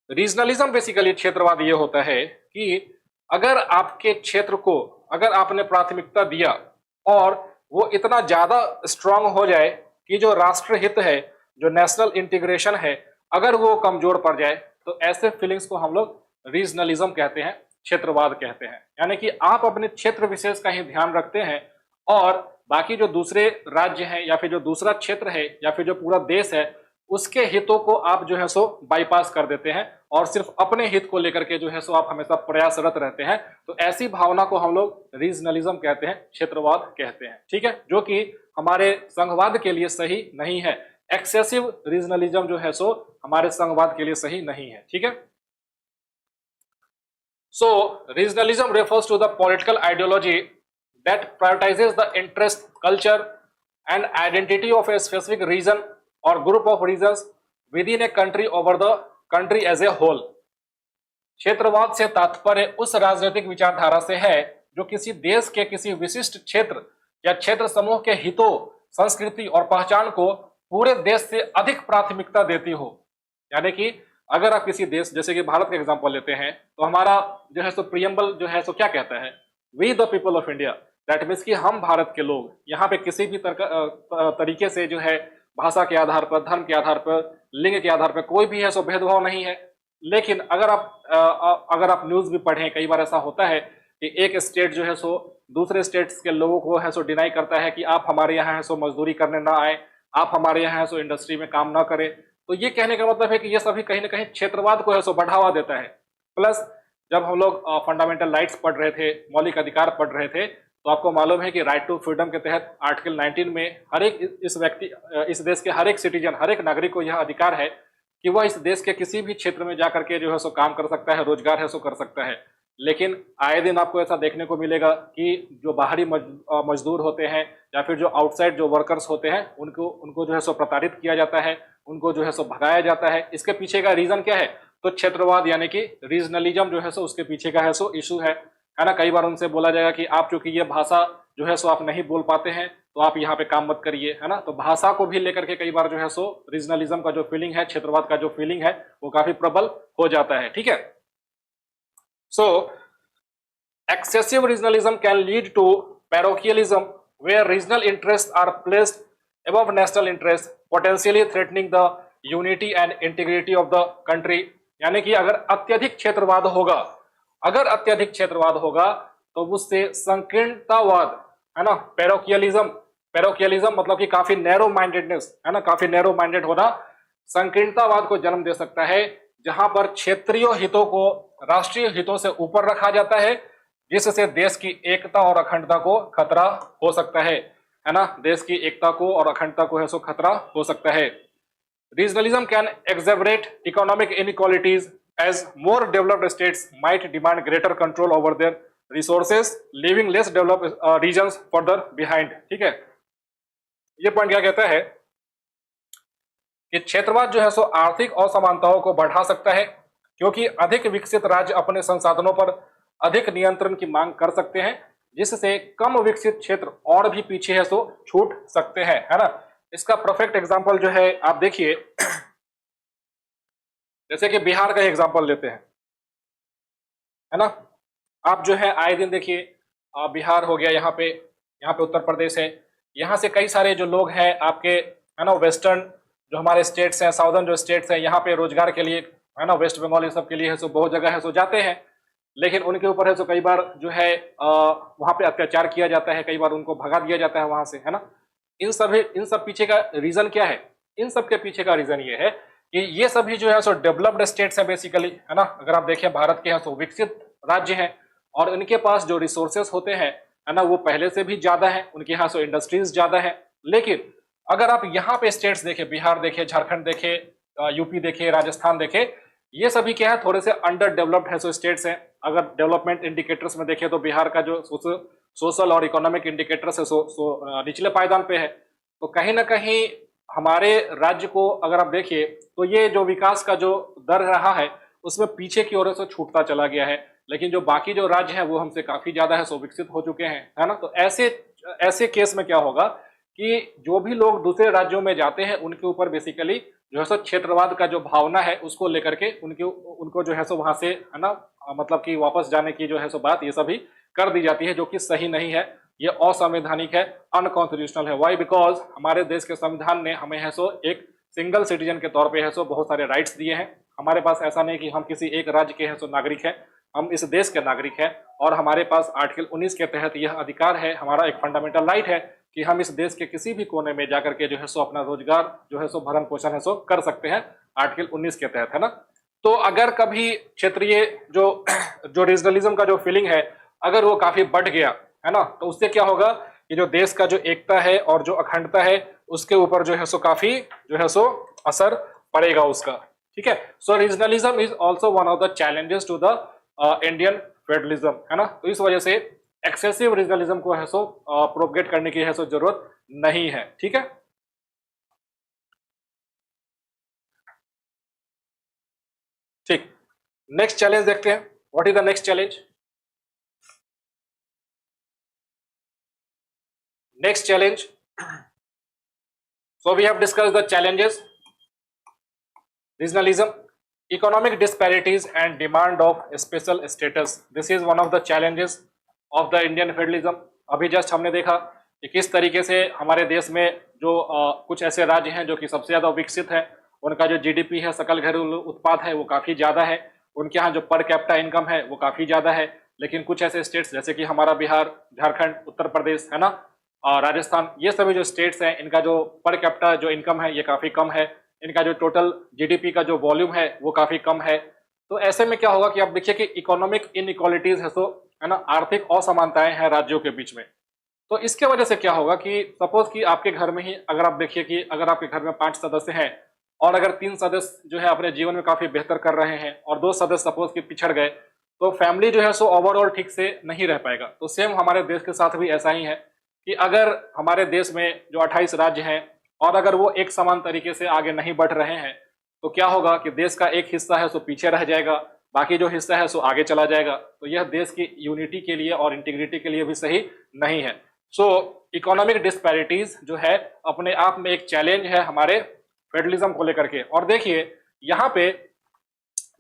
Regionalism basically क्षेत्रवाद ये होता है कि अगर आपके क्षेत्र को अगर आपने प्राथमिकता दिया और वो इतना ज्यादा स्ट्रांग हो जाए कि जो राष्ट्र हित है, जो नेशनल इंटीग्रेशन है, अगर वो कमजोर पड़ जाए, तो ऐसे फीलिंग्स को हम लोग रीजनलिज्म कहते हैं, क्षेत्रवाद कहते हैं। यानी कि आप अपने क्षेत्र विशेष का ही ध्यान रखते हैं और बाकी जो दूसरे राज्य हैं या फिर जो दूसरा क्षेत्र है या फिर जो पूरा देश है उसके हितों को आप जो है सो बाईपास कर देते हैं और सिर्फ अपने हित को लेकर के जो है सो आप हमेशा प्रयासरत रहते हैं। तो ऐसी भावना को हम लोग रीजनलिज्म कहते हैं, क्षेत्रवाद कहते हैं। ठीक है, जो कि हमारे संघवाद के लिए सही नहीं है। एक्सेसिव रीजनलिज्म जो है सो हमारे संघवाद के लिए सही नहीं है। ठीक है, so regionalism refers to the political ideology that prioritizes the interest, culture and identity of a specific region or group of regions within a country over the country as a whole। क्षेत्रवाद से तात्पर्य उस राजनीतिक विचारधारा से है जो किसी देश के किसी विशिष्ट क्षेत्र या क्षेत्र समूह के हितों, संस्कृति और पहचान को पूरे देश से अधिक प्राथमिकता देती हो। यानी कि अगर आप किसी देश, जैसे कि भारत का एग्जांपल लेते हैं, तो हमारा जो है सो प्रियम्बल जो है सो क्या कहता है, we the people of India. That means कि हम भारत के लोग, यहाँ पे किसी भी तरीके से जो है भाषा के आधार पर, धर्म के आधार पर, लिंग के आधार पर कोई भी है सो भेदभाव नहीं है। लेकिन अगर आप न्यूज भी पढ़ें, कई बार ऐसा होता है कि एक स्टेट जो है सो दूसरे स्टेट्स के लोगों को है सो डिनाई करता है कि आप हमारे यहाँ है सो मजदूरी करने ना आए, आप हमारे यहाँ है सो इंडस्ट्री में काम ना करें। तो ये कहने का मतलब है कि ये सभी कहीं ना कहीं क्षेत्रवाद को है सो बढ़ावा देता है। प्लस जब हम लोग फंडामेंटल राइट्स पढ़ रहे थे, मौलिक अधिकार पढ़ रहे थे, तो आपको मालूम है कि राइट टू फ्रीडम के तहत आर्टिकल 19 में हर एक इस देश के हर एक सिटीजन, हर एक नागरिक को यह अधिकार है कि वह इस देश के किसी भी क्षेत्र में जाकर के जो है सो काम कर सकता है, रोजगार है सो कर सकता है। लेकिन आए दिन आपको ऐसा देखने को मिलेगा कि जो बाहरी मजदूर होते हैं या फिर जो आउटसाइड जो वर्कर्स होते हैं उनको जो है सो प्रताड़ित किया जाता है, उनको जो है सो भगाया जाता है। इसके पीछे का रीजन क्या है? तो क्षेत्रवाद यानी कि रीजनलिज्म जो है सो उसके पीछे का है सो इशू है ना। कई बार उनसे बोला जाएगा कि आप चूंकि ये भाषा जो है सो आप नहीं बोल पाते हैं तो आप यहाँ पे काम मत करिए, है ना। तो भाषा को भी लेकर के कई बार जो है सो रीजनलिज्म का जो फीलिंग है, क्षेत्रवाद का जो फीलिंग है, वो काफी प्रबल हो जाता है। ठीक है, so excessive regionalism can lead to parochialism where regional interest are placed above national interest, potentially threatening the unity and integrity of the country। यानी कि अगर अत्यधिक क्षेत्रवाद होगा तो उससे संकीर्णतावाद, है ना, पैरोकियलिज्म मतलब कि काफी नैरो माइंडेडनेस, है ना, काफी नैरो माइंडेड होना संकीर्णतावाद को जन्म दे सकता है, जहां पर क्षेत्रीय हितों को राष्ट्रीय हितों से ऊपर रखा जाता है, जिससे देश की एकता और अखंडता को खतरा हो सकता है है ना, देश की एकता को और अखंडता को है सो खतरा हो सकता है। Regionalism can exacerbate economic inequalities as more developed states might demand greater control over their resources, leaving less developed regions further behind। ठीक है, ये पॉइंट क्या कहता है कि क्षेत्रवाद जो है सो आर्थिक असमानताओं को बढ़ा सकता है, क्योंकि अधिक विकसित राज्य अपने संसाधनों पर अधिक नियंत्रण की मांग कर सकते हैं, जिससे कम विकसित क्षेत्र और भी पीछे है सो छूट सकते हैं, है ना। इसका परफेक्ट एग्जांपल जो है आप देखिए, जैसे कि बिहार का एग्जांपल लेते हैं, है ना। आप जो है आए दिन देखिए, बिहार हो गया, यहाँ पे उत्तर प्रदेश है, यहाँ से कई सारे जो लोग हैं आपके, है ना, वेस्टर्न जो हमारे स्टेट्स हैं, साउदर्न जो स्टेट्स हैं, यहाँ पे रोजगार के लिए, है ना, वेस्ट बंगाल ये सब के लिए है सो बहुत जगह है सो जाते हैं, लेकिन उनके ऊपर है सो कई बार जो है वहाँ पे अत्याचार किया जाता है, कई बार उनको भगा दिया जाता है वहां से, है ना। इन सब पीछे का रीजन क्या है? इन सब के पीछे का रीजन ये है कि ये सभी जो है सो डेवलप्ड स्टेट्स हैं बेसिकली, है ना। अगर आप देखें भारत के हैं सो विकसित राज्य हैं, और इनके पास जो रिसोर्सेस होते हैं, है ना, वो पहले से भी ज्यादा है, उनके यहाँ सो इंडस्ट्रीज ज्यादा है। लेकिन अगर आप यहाँ पे स्टेट्स देखें, बिहार देखें, झारखंड देखें, यूपी देखें, राजस्थान देखें, ये सभी क्या है, थोड़े से अंडर डेवलप्ड है सो स्टेट्स हैं। अगर डेवलपमेंट इंडिकेटर्स में देखें तो बिहार का जो सोशल और इकोनॉमिक इंडिकेटर्स है सो निचले पायदान पे है। तो कहीं ना कहीं हमारे राज्य को अगर आप देखिए तो ये जो विकास का जो दर रहा है उसमें पीछे की ओर से छूटता चला गया है, लेकिन जो बाकी जो राज्य हैं वो हमसे काफी ज्यादा है सो विकसित हो चुके हैं, है ना। तो ऐसे केस में क्या होगा कि जो भी लोग दूसरे राज्यों में जाते हैं उनके ऊपर बेसिकली जो है सो क्षेत्रवाद का जो भावना है उसको लेकर के उनको जो है सो वहां से, है ना, मतलब कि वापस जाने की जो है सो बात ये सभी कर दी जाती है, जो कि सही नहीं है, ये असंवैधानिक है, अनकॉन्स्टिट्यूशनल है। वाई? बिकॉज हमारे देश के संविधान ने हमें है सो एक सिंगल सिटीजन के तौर पे है सो बहुत सारे राइट्स दिए हैं। हमारे पास ऐसा नहीं कि हम किसी एक राज्य के हैं सो नागरिक हैं, हम इस देश के नागरिक हैं, और हमारे पास आर्टिकल 19 के तहत यह अधिकार है, हमारा एक फंडामेंटल राइट है कि हम इस देश के किसी भी कोने में जाकर के जो है सो अपना रोजगार जो है सो भरण पोषण है सो कर सकते हैं आर्टिकल 19 के तहत, है ना। तो अगर कभी क्षेत्रीय जो रीजनलिज्म का जो फीलिंग है अगर वो काफी बढ़ गया, है ना, तो उससे क्या होगा कि जो देश का जो एकता है और जो अखंडता है उसके ऊपर जो है सो काफी जो है सो असर पड़ेगा उसका। ठीक है, so regionalism is also one of the challenges to the Indian federalism, है ना। तो इस वजह से एक्सेसिव रीजनलिज्म को है सो प्रोपगेट करने की है सो जरूरत नहीं है। ठीक है, ठीक, नेक्स्ट चैलेंज देखते हैं। What is the next challenge? Next challenge. So we have discussed the challenges: regionalism, economic disparities, and demand of special status. This is one of the challenges of the Indian federalism. अभी जस्ट हमने देखा कि किस तरीके से हमारे देश में जो कुछ ऐसे राज्य हैं जो कि सबसे ज्यादा विकसित है, उनका जो जीडीपी है, सकल घरेलू उत्पाद है, वो काफी ज्यादा है, उनके यहाँ जो पर कैपिटा इनकम है वो काफी ज्यादा है। लेकिन कुछ ऐसे स्टेट्स जैसे कि हमारा बिहार, झारखंड, उत्तर प्रदेश, है ना, राजस्थान, ये सभी जो स्टेट्स हैं इनका जो पर कैपिटा जो इनकम है ये काफी कम है, इनका जो टोटल जीडीपी का जो वॉल्यूम है वो काफी कम है। तो ऐसे में क्या होगा कि आप देखिए कि इकोनॉमिक इनइक्वालिटीज है, तो है ना, आर्थिक असमानताएं हैं राज्यों के बीच में। तो इसके वजह से क्या होगा कि सपोज कि आपके घर में ही अगर आप देखिए कि अगर आपके घर में 5 सदस्य हैं और अगर 3 सदस्य जो है अपने जीवन में काफी बेहतर कर रहे हैं और 2 सदस्य सपोज कि पिछड़ गए, तो फैमिली जो है सो ओवरऑल ठीक से नहीं रह पाएगा। तो सेम हमारे देश के साथ भी ऐसा ही है कि अगर हमारे देश में जो 28 राज्य हैं और अगर वो एक समान तरीके से आगे नहीं बढ़ रहे हैं तो क्या होगा कि देश का एक हिस्सा है सो पीछे रह जाएगा, बाकी जो हिस्सा है सो आगे चला जाएगा। तो यह देश की यूनिटी के लिए और इंटीग्रिटी के लिए भी सही नहीं है। सो इकोनॉमिक डिस्पैरिटीज जो है अपने आप में एक चैलेंज है हमारे फेडरलिज्म को लेकर के। और देखिए यहाँ पे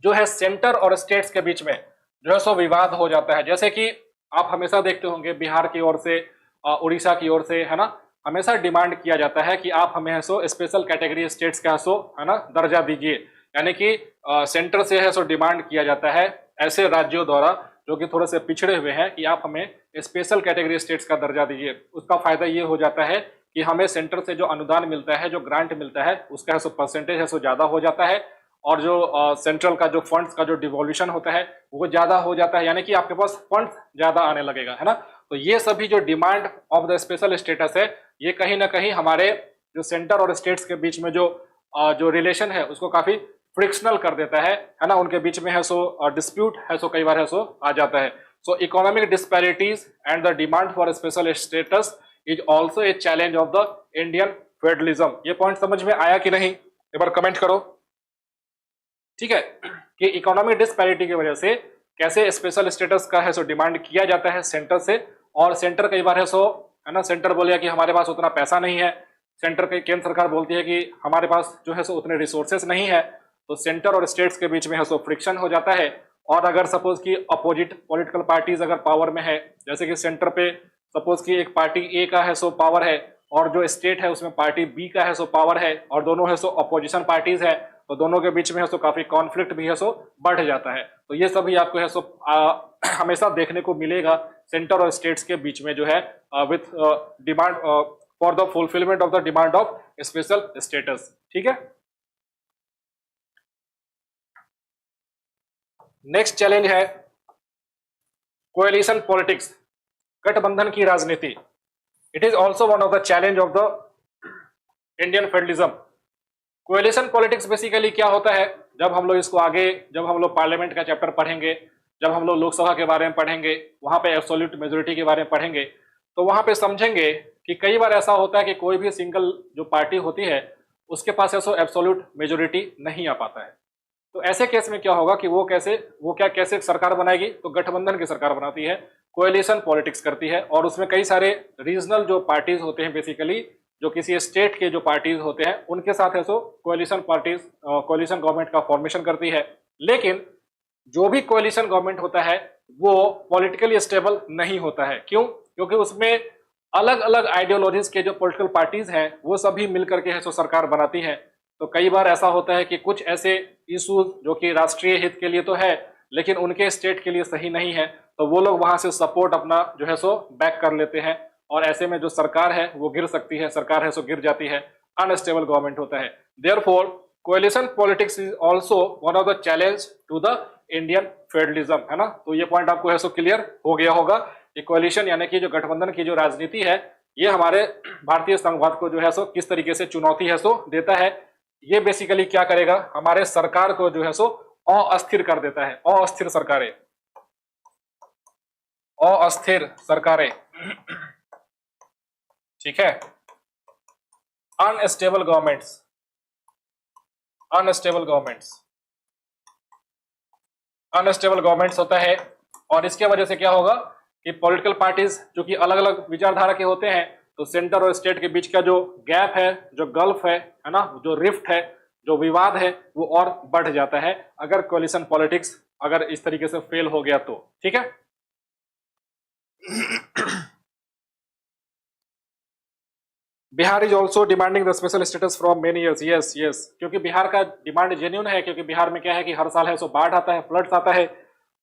जो है सेंटर और स्टेट्स के बीच में जो है सो विवाद हो जाता है। जैसे कि आप हमेशा देखते होंगे बिहार की ओर से, उड़ीसा की ओर से, है ना, हमेशा डिमांड किया जाता है कि आप हमें है सो स्पेशल कैटेगरी स्टेट्स का सो, है ना, दर्जा दीजिए। यानी कि सेंटर से है सो डिमांड किया जाता है ऐसे राज्यों द्वारा जो कि थोड़े से पिछड़े हुए हैं कि आप हमें स्पेशल कैटेगरी स्टेट्स का दर्जा दीजिए। उसका फायदा ये हो जाता है कि हमें सेंटर से जो अनुदान मिलता है, जो ग्रांट मिलता है, उसका है सो परसेंटेज है सो ज्यादा हो जाता है, और जो सेंट्रल का जो फंड्स का जो डिवोल्यूशन होता है वो ज्यादा हो जाता है, यानी कि आपके पास फंड्स ज्यादा आने लगेगा, है ना। तो ये सभी जो demand of the special status है, ये कहीं ना कहीं हमारे जो सेंटर और स्टेट्स के बीच में जो रिलेशन है उसको काफी फ्रिक्शनल कर देता है ना, उनके बीच में है सो डिस्प्यूट है सो कई बार है सो आ जाता है। सो economic disparities and the demand for special status is also a challenge of the Indian federalism. ये पॉइंट समझ में आया कि नहीं, एक बार कमेंट करो। ठीक है, कि इकोनॉमिक डिस्पैरिटी की वजह से कैसे स्पेशल स्टेटस का है सो डिमांड किया जाता है सेंटर से, और सेंटर कई बार है सो है ना, सेंटर बोलेगा कि हमारे पास उतना पैसा नहीं है, सेंटर के केंद्र सरकार बोलती है कि हमारे पास जो है सो उतने रिसोर्सेस नहीं है, तो सेंटर और स्टेट्स के बीच में है सो फ्रिक्शन हो जाता है। और अगर सपोज कि अपोजिट पॉलिटिकल पार्टीज अगर पावर में है, जैसे कि सेंटर पे सपोज कि एक पार्टी ए का है सो पावर है और जो स्टेट है उसमें पार्टी बी का है सो पावर है, और दोनों है सो अपोजिशन पार्टीज है, तो दोनों के बीच में है सो काफी कॉन्फ्लिक्ट भी है सो बढ़ जाता है। तो ये सभी आपको है सो हमेशा देखने को मिलेगा सेंटर और स्टेट्स के बीच में जो है with demand for the fulfilment of the demand of special status. ठीक है, नेक्स्ट चैलेंज है कोएलिशन पॉलिटिक्स, गठबंधन की राजनीति। It is also one of the challenge of the Indian federalism. Coalition politics basically क्या होता है, जब हम लोग इसको आगे, जब हम लोग पार्लियामेंट का चैप्टर पढ़ेंगे, जब हम लोग लोकसभा के बारे में पढ़ेंगे, वहां पे एब्सोल्यूट मेजोरिटी के बारे में पढ़ेंगे, तो वहां पे समझेंगे कि कई बार ऐसा होता है कि कोई भी सिंगल जो पार्टी होती है उसके पास ऐसा एब्सोल्यूट मेजोरिटी नहीं आ पाता है। तो ऐसे केस में क्या होगा कि वो कैसे सरकार बनाएगी, तो गठबंधन की सरकार बनाती है, कोएलिशन पॉलिटिक्स करती है, और उसमें कई सारे रीजनल जो पार्टीज होते हैं, बेसिकली जो किसी स्टेट के जो पार्टीज होते हैं उनके साथ है सो कोएलिशन गवर्नमेंट का फॉर्मेशन करती है। लेकिन जो भी कोएलिशन गवर्नमेंट होता है वो पॉलिटिकली स्टेबल नहीं होता है। क्यों? क्योंकि उसमें अलग अलग आइडियोलॉजीज के जो पॉलिटिकल पार्टीज हैं वो सभी मिलकर के है सो सरकार बनाती है। तो कई बार ऐसा होता है कि कुछ ऐसे इशूज जो कि राष्ट्रीय हित के लिए तो है लेकिन उनके स्टेट के लिए सही नहीं है, तो वो लोग वहां से सपोर्ट अपना जो है सो बैक कर लेते हैं, और ऐसे में जो सरकार है वो गिर सकती है, सरकार है सो गिर जाती है, अनस्टेबल गवर्नमेंट होता है। Therefore coalition politics is also one of the challenge to the Indian federalism, है ना। तो ये पॉइंट आपको है सो क्लियर हो गया होगा कि कोएलिशन यानी कि जो गठबंधन की जो राजनीति है ये हमारे भारतीय संघवाद को जो है सो किस तरीके से चुनौती है सो देता है। ये बेसिकली क्या करेगा, हमारे सरकार को जो है सो अस्थिर कर देता है, अस्थिर सरकारें, अस्थिर सरकारें, ठीक है, अनस्टेबल गवर्नमेंट्स, अनस्टेबल गवर्नमेंट्स होता है। और इसके वजह से क्या होगा कि पॉलिटिकल पार्टीज जो कि अलग अलग विचारधारा के होते हैं, तो सेंटर और स्टेट के बीच का जो गैप है, जो गल्फ है ना, जो रिफ्ट है, जो विवाद है, वो और बढ़ जाता है अगर कोएलिशन पॉलिटिक्स अगर इस तरीके से फेल हो गया तो। ठीक है, Bihar is also demanding the special status from many years. Yes yes, क्योंकि बिहार का डिमांड जेन्युइन है, क्योंकि बिहार में क्या है कि हर साल है सो बाढ़ आता है, फ्लड्स आता है,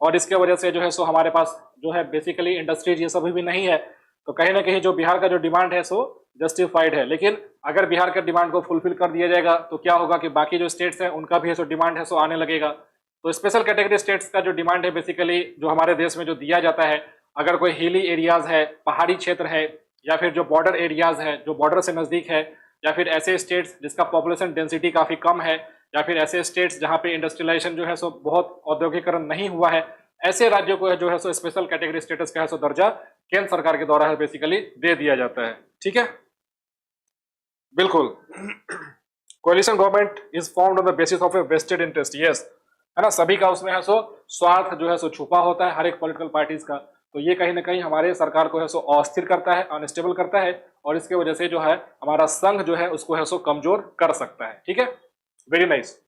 और इसके वजह से जो है सो हमारे पास जो है बेसिकली इंडस्ट्रीज ये सभी भी नहीं है। तो कहीं ना कहीं जो बिहार का जो डिमांड है सो जस्टिफाइड है। लेकिन अगर बिहार के डिमांड को फुलफिल कर दिया जाएगा तो क्या होगा कि बाकी जो स्टेट्स हैं उनका भी है सो डिमांड है सो आने लगेगा। तो स्पेशल कैटेगरी स्टेट्स का जो डिमांड है बेसिकली जो हमारे देश में जो दिया जाता है, अगर कोई हिली एरियाज है, पहाड़ी क्षेत्र है, या फिर जो बॉर्डर एरियाज है जो बॉर्डर से नजदीक है, या फिर ऐसे स्टेट्स जिसका पॉपुलेशन डेंसिटी काफी कम है, या फिर ऐसे स्टेट्स जहाँ पे इंडस्ट्रियलाइजेशन जो है सो बहुत औद्योगिकरण नहीं हुआ है, ऐसे राज्यों को जो है सो स्पेशल कैटेगरी स्टेटस का है सो दर्जा केंद्र सरकार के द्वारा है बेसिकली दे दिया जाता है। ठीक है, बिल्कुल। Coalition government is formed on the basis of A vested interest. Yes, है ना, सभी का उसमें है सो स्वार्थ जो है सो छुपा होता है हर एक पॉलिटिकल पार्टीज का। तो ये कहीं ना कहीं हमारे सरकार को है सो अस्थिर करता है, अनस्टेबल करता है, और इसके वजह से जो है हमारा संघ जो है उसको है सो कमजोर कर सकता है। ठीक है, वेरी नाइस।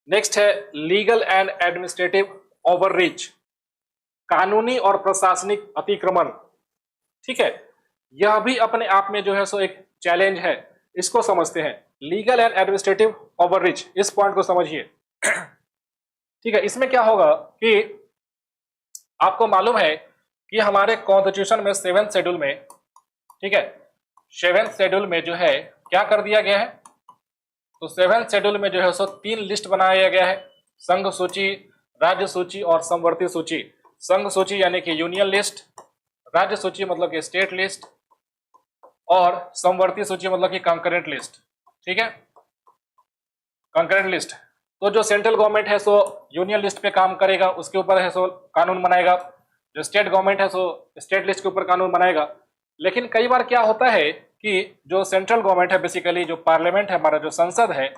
नेक्स्ट है लीगल एंड एडमिनिस्ट्रेटिव ओवररीच, कानूनी और प्रशासनिक अतिक्रमण। ठीक है, यह भी अपने आप में जो है सो एक चैलेंज है। इसको समझते हैं, लीगल एंड एडमिनिस्ट्रेटिव ओवररीच, इस पॉइंट को समझिए। ठीक है, इसमें क्या होगा कि आपको मालूम है कि हमारे कॉन्स्टिट्यूशन में 7th शेड्यूल में, ठीक है, 7th शेड्यूल में जो है क्या कर दिया गया है, तो 7th शेड्यूल में जो है सो 3 लिस्ट बनाया गया है, संघ सूची, राज्य सूची और समवर्ती सूची। संघ सूची यानी कि यूनियन लिस्ट, राज्य सूची मतलब कि स्टेट लिस्ट, और समवर्ती सूची मतलब कि कंकरेंट लिस्ट। ठीक है, कंकरेंट लिस्ट। तो जो सेंट्रल गवर्नमेंट है सो यूनियन लिस्ट पे काम करेगा, उसके ऊपर है सो कानून बनाएगा। जो स्टेट गवर्नमेंट है सो स्टेट लिस्ट के ऊपर कानून बनाएगा। लेकिन कई बार क्या होता है कि जो सेंट्रल गवर्नमेंट है, बेसिकली जो पार्लियामेंट है, हमारा जो संसद है,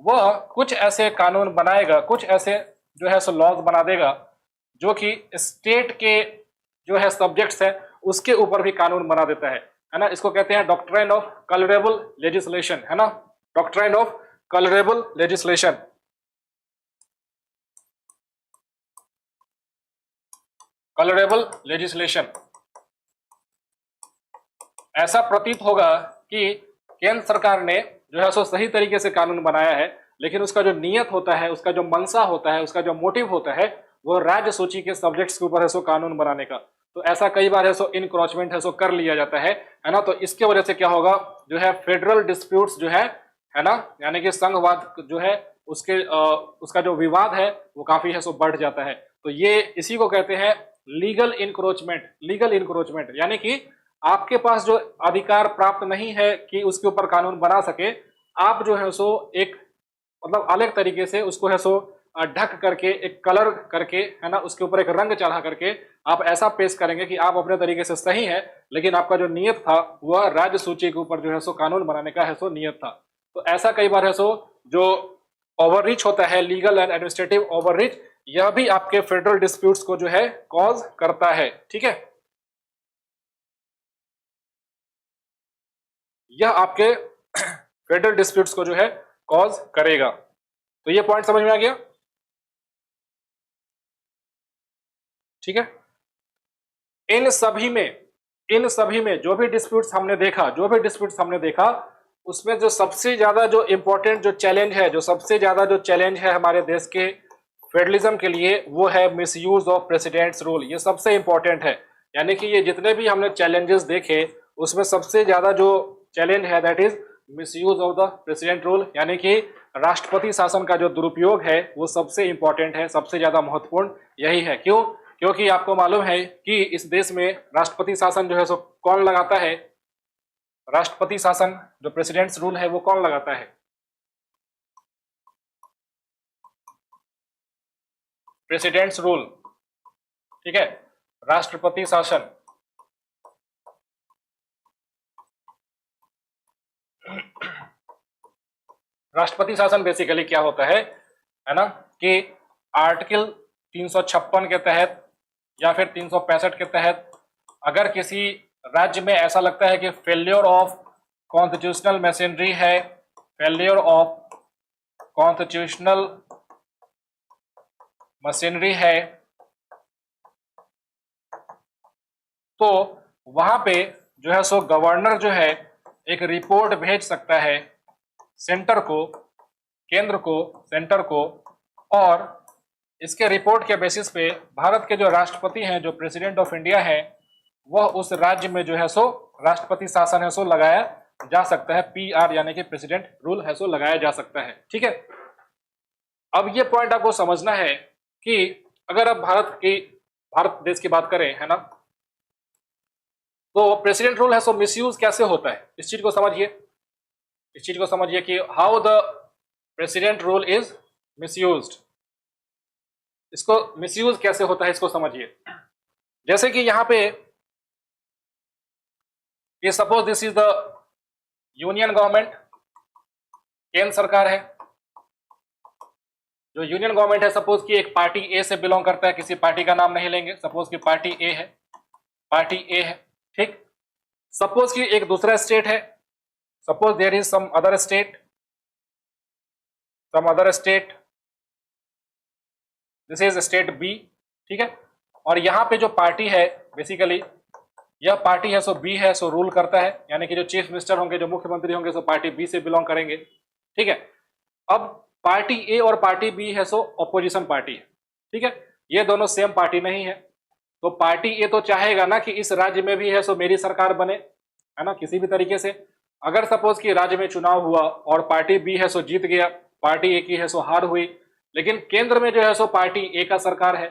वह कुछ ऐसे कानून बनाएगा, कुछ ऐसे जो है सो लॉज बना देगा जो कि स्टेट के जो है सब्जेक्ट्स है उसके ऊपर भी कानून बना देता है ना। इसको कहते हैं डॉक्ट्राइन ऑफ कलरेबल लेजिस्लेशन, है ना, doctrine of colourable legislation. Colourable legislation. ऐसा प्रतीत होगा कि केंद्र सरकार ने जो है सो सही तरीके से कानून बनाया है, लेकिन उसका जो नियत होता है, उसका जो मंशा होता है, उसका जो मोटिव होता है, वो राज्य सूची के सब्जेक्ट्स के ऊपर है सो कानून बनाने का। तो ऐसा कई बार है सो इनक्रोचमेंट है सो कर लिया जाता है ना। तो इसके वजह से क्या होगा, जो है फेडरल डिस्प्यूट्स जो है ना, यानी कि संघवाद जो है उसके उसका जो विवाद है वो काफी है सो बढ़ जाता है। तो ये इसी को कहते हैं लीगल इनक्रोचमेंट। लीगल इनक्रोचमेंट यानी कि आपके पास जो अधिकार प्राप्त नहीं है कि उसके ऊपर कानून बना सके, आप जो है सो एक मतलब अलग तरीके से उसको है सो ढक करके, एक कलर करके, है ना, उसके ऊपर एक रंग चढ़ा करके आप ऐसा पेश करेंगे कि आप अपने तरीके से सही है, लेकिन आपका जो नियत था वह राज्य सूची के ऊपर जो है सो कानून बनाने का है सो नियत था। तो ऐसा कई बार है सो जो ओवररीच होता है, लीगल एंड एडमिनिस्ट्रेटिव ओवररीच, यह भी आपके फेडरल डिस्प्यूट्स को जो है कॉज करता है। ठीक है, यह आपके फेडरल डिस्प्यूट्स को जो है कॉज करेगा। तो ये पॉइंट समझ में आ गया। ठीक है, इन सभी में जो भी डिस्प्यूट्स हमने देखा, उसमें जो सबसे ज्यादा जो इंपॉर्टेंट जो चैलेंज है, हमारे देश के फेडरलिज्म के लिए, वो है मिसयूज ऑफ प्रेसिडेंट्स रूल। ये सबसे इंपॉर्टेंट है। यानी कि ये जितने भी हमने चैलेंजेस देखे, उसमें सबसे ज्यादा जो चैलेंज है that is misuse of the president rule, यानी कि राष्ट्रपति शासन का जो दुरुपयोग है वो सबसे इंपॉर्टेंट है, सबसे ज्यादा महत्वपूर्ण यही है। क्यों? क्योंकि आपको मालूम है कि इस देश में राष्ट्रपति शासन जो है सो कौन लगाता है? राष्ट्रपति शासन जो प्रेसिडेंट्स रूल है वो कौन लगाता है? Presidents rule. ठीक है, राष्ट्रपति शासन। राष्ट्रपति शासन बेसिकली क्या होता है ना, कि आर्टिकल 356 के तहत या फिर 365 के तहत अगर किसी राज्य में ऐसा लगता है कि फेलियर ऑफ कॉन्स्टिट्यूशनल मशीनरी है, तो वहां पे जो है सो गवर्नर जो है एक रिपोर्ट भेज सकता है सेंटर को, केंद्र को, सेंटर को, और इसके रिपोर्ट के बेसिस पे भारत के जो राष्ट्रपति हैं, जो प्रेसिडेंट ऑफ इंडिया है, वह उस राज्य में जो है सो राष्ट्रपति शासन है सो लगाया जा सकता है। PR यानी कि प्रेसिडेंट रूल है सो लगाया जा सकता है। ठीक है, अब ये पॉइंट आपको समझना है कि अगर आप भारत देश की बात करें, है ना, तो प्रेसिडेंट रूल है सो मिसयूज कैसे होता है, इस चीज को समझिए कि how the president rule is misused. इसको मिसयूज कैसे होता है इसको समझिए। जैसे कि यहां पे कि suppose this is the union government, केंद्र सरकार है। जो यूनियन गवर्नमेंट है, सपोज कि एक पार्टी ए से बिलोंग करता है, किसी पार्टी का नाम नहीं लेंगे, सपोज कि पार्टी ए है, ठीक। सपोज कि एक दूसरा स्टेट है, suppose there is some other state, this is state B, ठीक है। और यहां पे जो पार्टी है, बेसिकली यह पार्टी है सो बी है, सो रूल करता है, यानी कि जो चीफ मिनिस्टर होंगे, जो मुख्यमंत्री होंगे, सो पार्टी बी से बिलोंग करेंगे, ठीक है। अब पार्टी ए और पार्टी बी है सो ऑपोजिशन पार्टी है, ठीक है। ये दोनों सेम पार्टी नहीं है, तो पार्टी ए तो चाहेगा ना कि इस राज्य में भी है सो मेरी सरकार बने, है ना, किसी भी तरीके से। अगर सपोज कि राज्य में चुनाव हुआ और पार्टी बी है सो जीत गया, पार्टी ए की है सो हार हुई, लेकिन केंद्र में जो है सो पार्टी ए का सरकार है,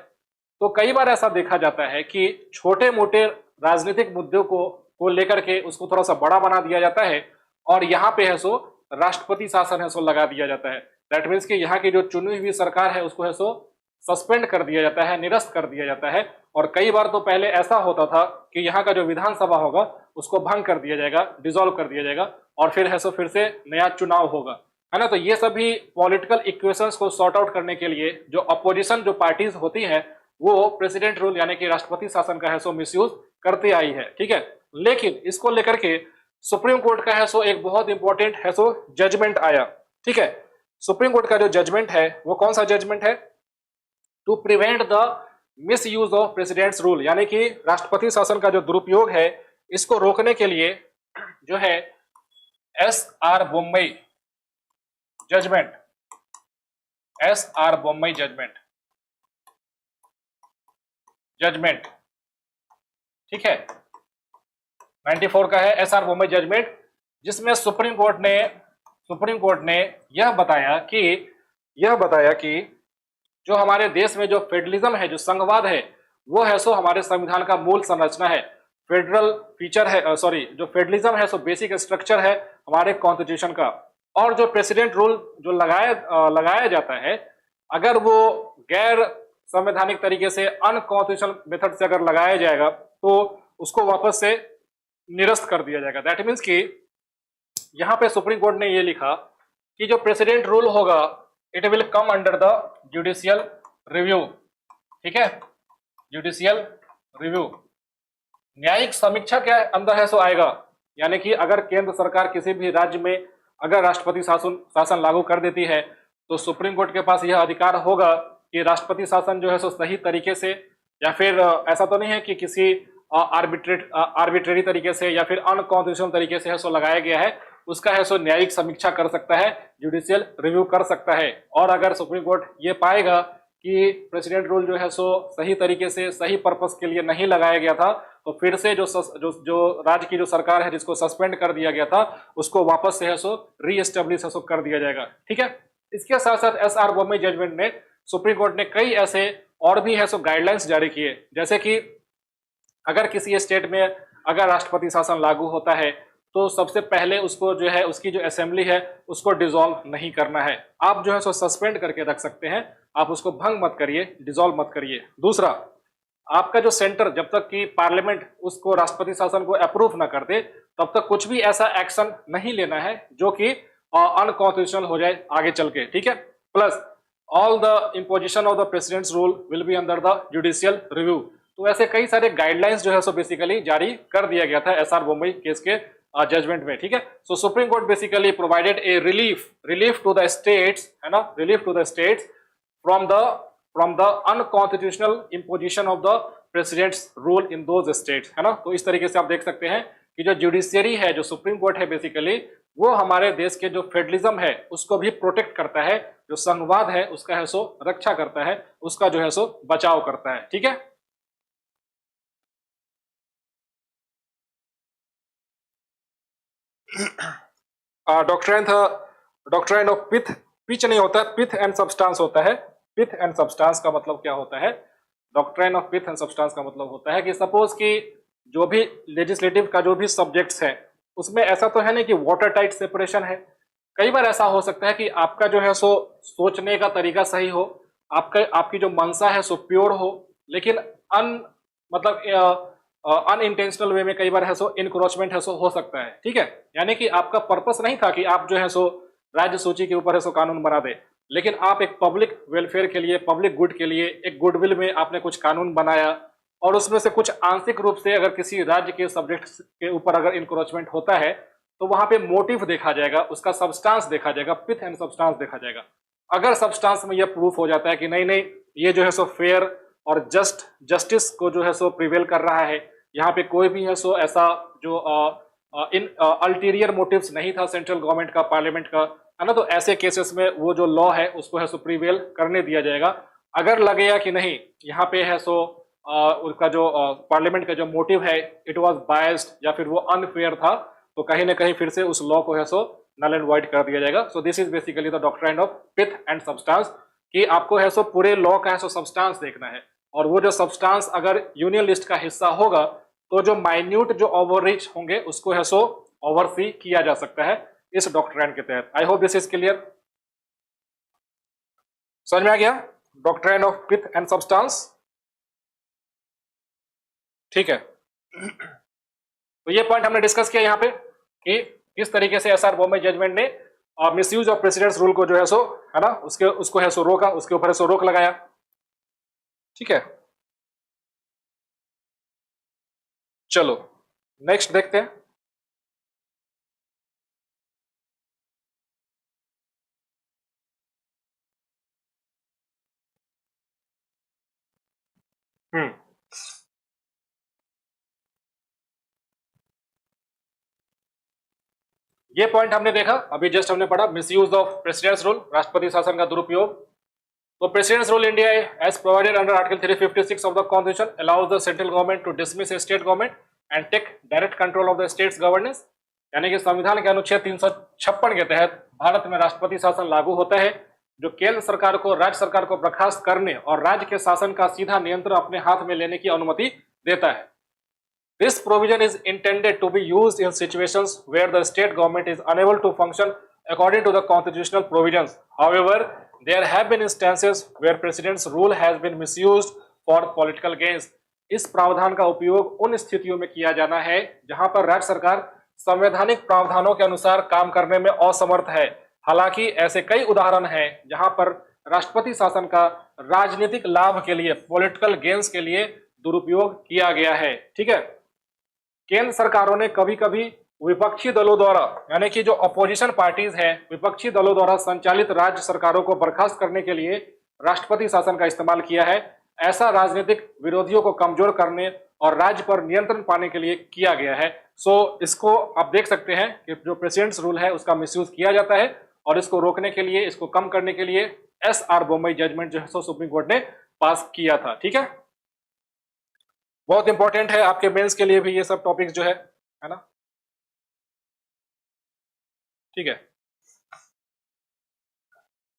तो कई बार ऐसा देखा जाता है कि छोटे मोटे राजनीतिक मुद्दों को लेकर के उसको थोड़ा सा बड़ा बना दिया जाता है और यहाँ पे है सो राष्ट्रपति शासन है सो लगा दिया जाता है। दैट मीन्स कि यहाँ की जो चुनी हुई सरकार है उसको है सो सस्पेंड कर दिया जाता है, निरस्त कर दिया जाता है। और कई बार तो पहले ऐसा होता था कि यहाँ का जो विधानसभा होगा उसको भंग कर दिया जाएगा, डिसॉल्व कर दिया जाएगा और फिर है सो फिर से नया चुनाव होगा, है ना। तो ये सभी पॉलिटिकल इक्वेशंस को सॉर्ट आउट करने के लिए जो अपोजिशन जो पार्टीज होती है वो प्रेसिडेंट रूल यानी कि राष्ट्रपति शासन का है सो मिसयूज करती आई है, ठीक है। लेकिन इसको लेकर के सुप्रीम कोर्ट का है सो एक बहुत इंपॉर्टेंट है सो जजमेंट आया, ठीक है। सुप्रीम कोर्ट का जो जजमेंट है वो कौन सा जजमेंट है? To prevent the misuse of president's rule, यानी कि राष्ट्रपति शासन का जो दुरुपयोग है इसको रोकने के लिए जो है S R. Bommai judgement, S R. Bommai judgement, ठीक है, 94 का है एस.आर. बोम्मई जजमेंट, जिसमें सुप्रीम कोर्ट ने यह बताया कि जो हमारे देश में जो फेडरलिज्म है, जो संघवाद है, वो है सो हमारे संविधान का मूल संरचना है। फेडरल फीचर है, जो फेडरलिज्म है सो बेसिक स्ट्रक्चर है हमारे कॉन्स्टिट्यूशन का। और जो प्रेसिडेंट रूल जो लगाया जाता है, अगर वो गैर संवैधानिक तरीके से अनकॉन्स्टिट्यूशनल मेथड से अगर लगाया जाएगा तो उसको वापस से निरस्त कर दिया जाएगा। दैट मीन्स कि यहाँ पे सुप्रीम कोर्ट ने ये लिखा कि जो प्रेसिडेंट रूल होगा it will come under the judicial review, ठीक है, जुडिशियल रिव्यू, न्यायिक समीक्षा के अंदर है सो आएगा। यानी कि अगर केंद्र सरकार किसी भी राज्य में अगर राष्ट्रपति शासन लागू कर देती है तो सुप्रीम कोर्ट के पास यह अधिकार होगा कि राष्ट्रपति शासन जो है सो सही तरीके से, या फिर ऐसा तो नहीं है कि किसी आर्बिट्रेरी तरीके से या फिर अनकॉन्स्टिट्यूशनल तरीके से है सो लगाया गया है, उसका है सो न्यायिक समीक्षा कर सकता है, जुडिशियल रिव्यू कर सकता है। और अगर सुप्रीम कोर्ट ये पाएगा कि प्रेसिडेंट रूल जो है सो सही तरीके से सही पर्पस के लिए नहीं लगाया गया था तो फिर से जो राज्य की जो सरकार है जिसको सस्पेंड कर दिया गया था उसको वापस से है सो रीएस्टेब्लिश है सो कर दिया जाएगा, ठीक है। इसके साथ साथ एस.आर. बोम्मई जजमेंट में सुप्रीम कोर्ट ने कई ऐसे और भी है सो गाइडलाइंस जारी किए, जैसे कि अगर किसी स्टेट में अगर राष्ट्रपति शासन लागू होता है तो सबसे पहले उसको जो है उसकी जो असेंबली है उसको डिसॉल्व नहीं करना है, आप जो है सो सस्पेंड करके रख सकते हैं, आप उसको भंग मत करिए, डिसॉल्व मत करिए। दूसरा, आपका जो सेंटर जब तक कि पार्लियामेंट उसको राष्ट्रपति शासन को अप्रूव ना कर दे तब तक कुछ भी ऐसा एक्शन नहीं लेना है जो कि अनकॉन्स्टिट्यूशनल हो जाए आगे चल के, ठीक है। Plus all the imposition of the president's rule will be under the judicial review. तो ऐसे कई सारे गाइडलाइंस जो है सो बेसिकली जारी कर दिया गया था एस.आर. बोम्मई केस के जजमेंट में, ठीक है। So Supreme Court basically provided a relief to the states, है ना, relief to the states from the unconstitutional imposition of the president's rule in those states, है ना। तो इस तरीके से आप देख सकते हैं कि जो जुडिशियरी है, जो सुप्रीम कोर्ट है, बेसिकली वो हमारे देश के जो फेडरलिज्म है उसको भी प्रोटेक्ट करता है, जो संघवाद है उसका है सो रक्षा करता है, उसका जो है सो बचाव करता है, ठीक है। डॉक्ट्राइन ऑफ पिच नहीं होता है, पिथ एंड सब्सटेंस होता है। पिथ एंड सब्सटेंस का मतलब क्या होता है? Doctrine of pith and substance का मतलब होता है कि सपोज कि जो भी लेजिस्लेटिव का जो भी सब्जेक्ट्स है उसमें ऐसा तो है नहीं कि वाटर टाइट सेपरेशन है। कई बार ऐसा हो सकता है कि आपका जो है सो सोचने का तरीका सही हो, आपकी जो मंशा है सो प्योर हो, लेकिन अनइंटेंशनल वे में कई बार है सो इनक्रोचमेंट है सो हो सकता है, ठीक है। यानी कि आपका पर्पस नहीं था कि आप जो है सो राज्य सूची के ऊपर है सो कानून बना दे, लेकिन आप एक पब्लिक वेलफेयर के लिए, पब्लिक गुड के लिए, एक गुडविल में आपने कुछ कानून बनाया और उसमें से कुछ आंशिक रूप से अगर किसी राज्य के सब्जेक्ट के ऊपर अगर इंक्रोचमेंट होता है तो वहां पे मोटिव देखा जाएगा, उसका सब्सटेंस देखा जाएगा, पिथ एंड सब्सटेंस देखा जाएगा। अगर सब्सटेंस में यह प्रूफ हो जाता है कि नहीं नहीं ये जो है सो फेयर और जस्टिस को जो है सो प्रिवेल कर रहा है, यहाँ पे कोई भी है सो ऐसा जो अल्टीरियर मोटिव्स नहीं था सेंट्रल गवर्नमेंट का, पार्लियामेंट का, है ना, तो ऐसे केसेस में वो जो लॉ है उसको है सो प्रिवेल करने दिया जाएगा। अगर लगेगा कि नहीं यहाँ पे है सो उसका जो पार्लियामेंट का जो मोटिव है इट वाज बायस्ड या फिर वो अनफेयर था, तो कहीं ना कहीं फिर से उस लॉ को है सो नल एंड वाइड कर दिया जाएगा। So this is basically the doctrine of pith and substance, कि आपको है सो पूरे लॉ का है सो सब्सटेंस देखना है, और वो जो सब्सटेंस अगर यूनियन लिस्ट का हिस्सा होगा तो जो माइन्यूट जो ओवररीच होंगे उसको है सो ओवरसी किया जा सकता है इस डॉक्ट्राइन के तहत। I hope this is clear. समझ में आ गया doctrine of pith and substance? ठीक है, तो ये पॉइंट हमने डिस्कस किया यहाँ पे कि किस तरीके से एसआर बॉम्बे जजमेंट ने मिसयूज ऑफ प्रेसिडेंट्स रूल को जो है सो, है ना, उसको है सो रोका, उसके ऊपर है सो रोक लगाया। ठीक है, चलो नेक्स्ट देखते हैं। ये पॉइंट हमने देखा अभी जस्ट हमने पढ़ा, मिसयूज ऑफ प्रेसिडेंट्स रूल, राष्ट्रपति शासन का दुरुपयोग। तो president's rule India as provided under article 356 of the constitution allows the central government to dismiss a state government and take direct control of the state's governance. यानी कि संविधान के अनुच्छेद 356 के तहत भारत में राष्ट्रपति शासन लागू होता है जो केंद्र सरकार को राज्य सरकार को बर्खास्त करने और राज्य के शासन का सीधा नियंत्रण अपने हाथ में लेने की अनुमति देता है। This provision is intended to be used in situations where the state government is unable to function according to the constitutional provisions. However, there have been instances where president's rule has been misused for political gains. इस प्रावधान का उपयोग उन स्थितियों में किया जाना है जहां पर राज्य सरकार संवैधानिक प्रावधानों के अनुसार काम करने में असमर्थ है। हालांकि ऐसे कई उदाहरण हैं जहां पर राष्ट्रपति शासन का राजनीतिक लाभ के लिए, पॉलिटिकल गेन्स के लिए दुरुपयोग किया गया है। ठीक है, केंद्र सरकारों ने कभी कभी विपक्षी दलों द्वारा, यानी कि जो अपोजिशन पार्टीज हैं, विपक्षी दलों द्वारा संचालित राज्य सरकारों को बर्खास्त करने के लिए राष्ट्रपति शासन का इस्तेमाल किया है। ऐसा राजनीतिक विरोधियों को कमजोर करने और राज्य पर नियंत्रण पाने के लिए किया गया है। सो इसको आप देख सकते हैं कि जो प्रेसिडेंट्स रूल है उसका मिसयूज किया जाता है और इसको रोकने के लिए, इसको कम करने के लिए एसआर बॉम्बे जजमेंट जो है सो सुप्रीम कोर्ट ने पास किया था। ठीक है, बहुत इंपॉर्टेंट है आपके मेंस के लिए भी ये सब टॉपिक्स जो है ना। ठीक है,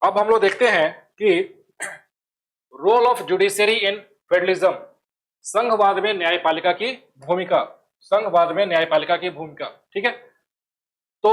अब हम लोग देखते हैं कि role of judiciary in federalism, संघवाद में न्यायपालिका की भूमिका, संघवाद में न्यायपालिका की भूमिका। ठीक है, तो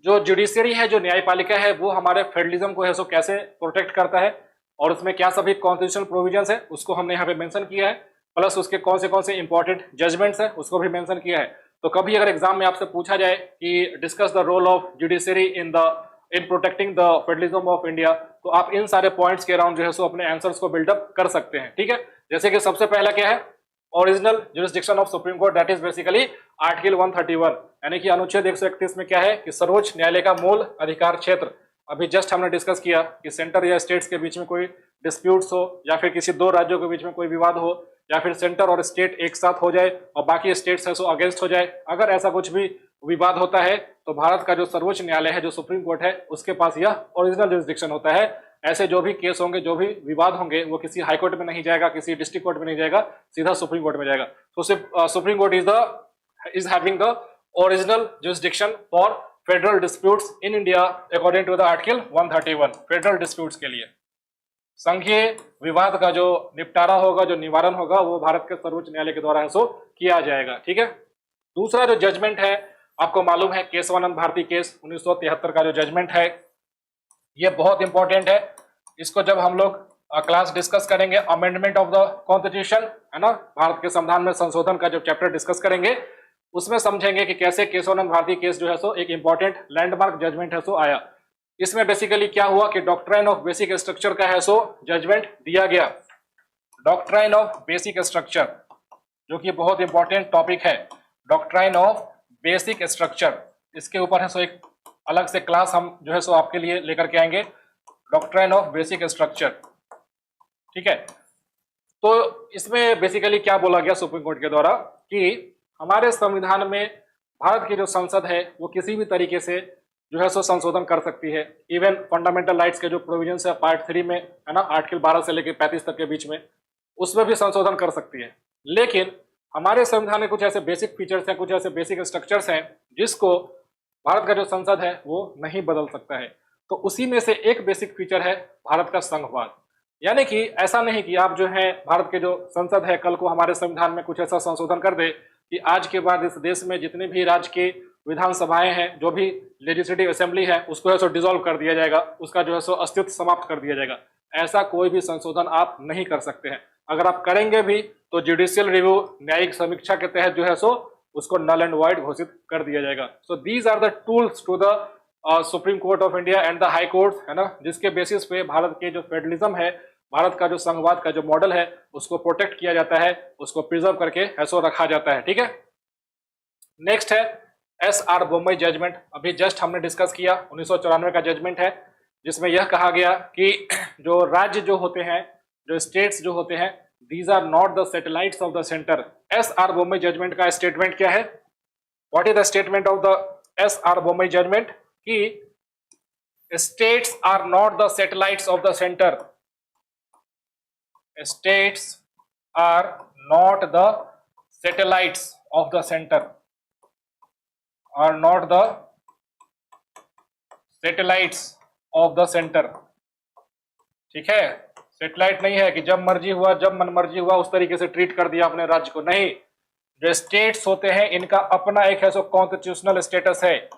जो जुडिशरी है, जो न्यायपालिका है, वो हमारे फेडरलिज्म को है सो कैसे प्रोटेक्ट करता है और उसमें क्या सभी कॉन्स्टिट्यूशनल प्रोविजंस है उसको हमने यहाँ पे मेंशन किया है, प्लस उसके कौन से इंपॉर्टेंट जजमेंट्स है उसको भी मेंशन किया है। तो कभी अगर एग्जाम में आपसे पूछा जाए कि discuss the role of judiciary in protecting the federalism of India, तो आप इन सारे पॉइंट्स के अराउंड जो है सो अपने आंसर्स को बिल्डअप कर सकते हैं। ठीक है, जैसे कि सबसे पहला क्या है, original jurisdiction of supreme court, that is basically article 131, यानी कि अनुच्छेद 131 में क्या है कि सर्वोच्च न्यायालय का मूल अधिकार क्षेत्र। अभी जस्ट हमने डिस्कस किया कि सेंटर या स्टेट्स के बीच में कोई डिस्प्यूट्स हो या फिर किसी दो राज्यों के बीच में कोई विवाद हो या फिर सेंटर और स्टेट एक साथ हो जाए और बाकी स्टेट्स है सो अगेंस्ट हो जाए, अगर ऐसा कुछ भी विवाद होता है तो भारत का जो सर्वोच्च न्यायालय है, जो सुप्रीम कोर्ट है, उसके पास यह ओरिजिनल जुरिस्डिक्शन होता है। ऐसे जो भी केस होंगे, जो भी विवाद होंगे, वो किसी हाई कोर्ट में नहीं जाएगा, किसी डिस्ट्रिक्ट कोर्ट में नहीं जाएगा, सीधा सुप्रीम कोर्ट में जाएगा। तो supreme court is having the original jurisdiction for federal disputes in India according to the article 131, federal disputes के लिए संघीय विवाद का जो निपटारा होगा, जो निवारण होगा, वो भारत के सर्वोच्च न्यायालय के द्वारा सो किया जाएगा। ठीक है, दूसरा जो जजमेंट है, आपको मालूम है केशवानंद भारती केस 1973 का जो जजमेंट है, ये बहुत इंपॉर्टेंट है। इसको जब हम लोग क्लास डिस्कस करेंगे अमेंडमेंट ऑफ द कॉन्स्टिट्यूशन, है ना, भारत के संविधान में संशोधन का जब चैप्टर डिस्कस करेंगे उसमें समझेंगे कि कैसे केशवानंद भारती केस जो है सो एक इंपॉर्टेंट लैंडमार्क जजमेंट है सो आया। इसमें बेसिकली क्या हुआ कि डॉक्ट्राइन ऑफ बेसिक स्ट्रक्चर का है सो जजमेंट दिया गया। डॉक्ट्राइन ऑफ बेसिक स्ट्रक्चर, जो कि बहुत इंपॉर्टेंट टॉपिक है, डॉक्ट्राइन ऑफ बेसिक स्ट्रक्चर, इसके ऊपर है सो एक अलग से क्लास हम जो है सो आपके लिए लेकर के आएंगे, डॉक्ट्राइन ऑफ बेसिक स्ट्रक्चर। ठीक है, तो इसमें बेसिकली क्या बोला गया सुप्रीम कोर्ट के द्वारा कि हमारे संविधान में भारत की जो संसद है वो किसी भी तरीके से जो है सो संशोधन कर सकती है। इवन फंडामेंटल राइट्स के जो प्रोविजन है पार्ट 3 में, है ना, आर्टिकल 12 से लेकर 35 तक के बीच में, उसमें भी संशोधन कर सकती है। लेकिन हमारे संविधान में कुछ ऐसे बेसिक फीचर्स हैं, कुछ ऐसे बेसिक स्ट्रक्चर्स हैं जिसको भारत का जो संसद है वो नहीं बदल सकता है। तो उसी में से एक बेसिक फीचर है भारत का संघवाद। यानी कि ऐसा नहीं कि आप जो है भारत के जो संसद है कल को हमारे संविधान में कुछ ऐसा संशोधन कर दे कि आज के बाद इस देश में जितने भी राज्य के विधानसभाएं हैं, जो भी लेजिस्लेटिव असेंबली है, उसको है सो डिसॉल्व कर दिया जाएगा, उसका जो है सो अस्तित्व समाप्त कर दिया जाएगा। ऐसा कोई भी संशोधन आप नहीं कर सकते हैं। अगर आप करेंगे भी तो जुडिशियल रिव्यू, न्यायिक समीक्षा के तहत जो है सो उसको नल एंड वाइड घोषित कर दिया जाएगा। So these are the tools to the supreme court of India and the high court, है ना, जिसके बेसिस पे भारत के जो फेडरलिज्म है, भारत का जो संघवाद का जो मॉडल है, उसको प्रोटेक्ट किया जाता है, उसको प्रिजर्व करके ऐसो रखा जाता है। ठीक है, नेक्स्ट है एस.आर. बोम्मई जजमेंट। अभी जस्ट हमने डिस्कस किया, 1994 का जजमेंट है, जिसमें यह कहा गया कि जो राज्य जो होते हैं, जो स्टेट्स जो होते हैं, these are not the satellites of the centre. S R. Bommai judgement का स्टेटमेंट क्या है? What is the statement of the S R. Bommai judgement? कि states are not the satellites of the center. States are not the satellites of the center. Are not the satellites of the center. ठीक है, सेटेलाइट नहीं है कि जब मर्जी हुआ, जब मन मर्जी हुआ उस तरीके से ट्रीट कर दिया अपने राज्य को। नहीं, जो स्टेट्स होते हैं इनका अपना एक है सो कॉन्स्टिट्यूशनल स्टेटस है,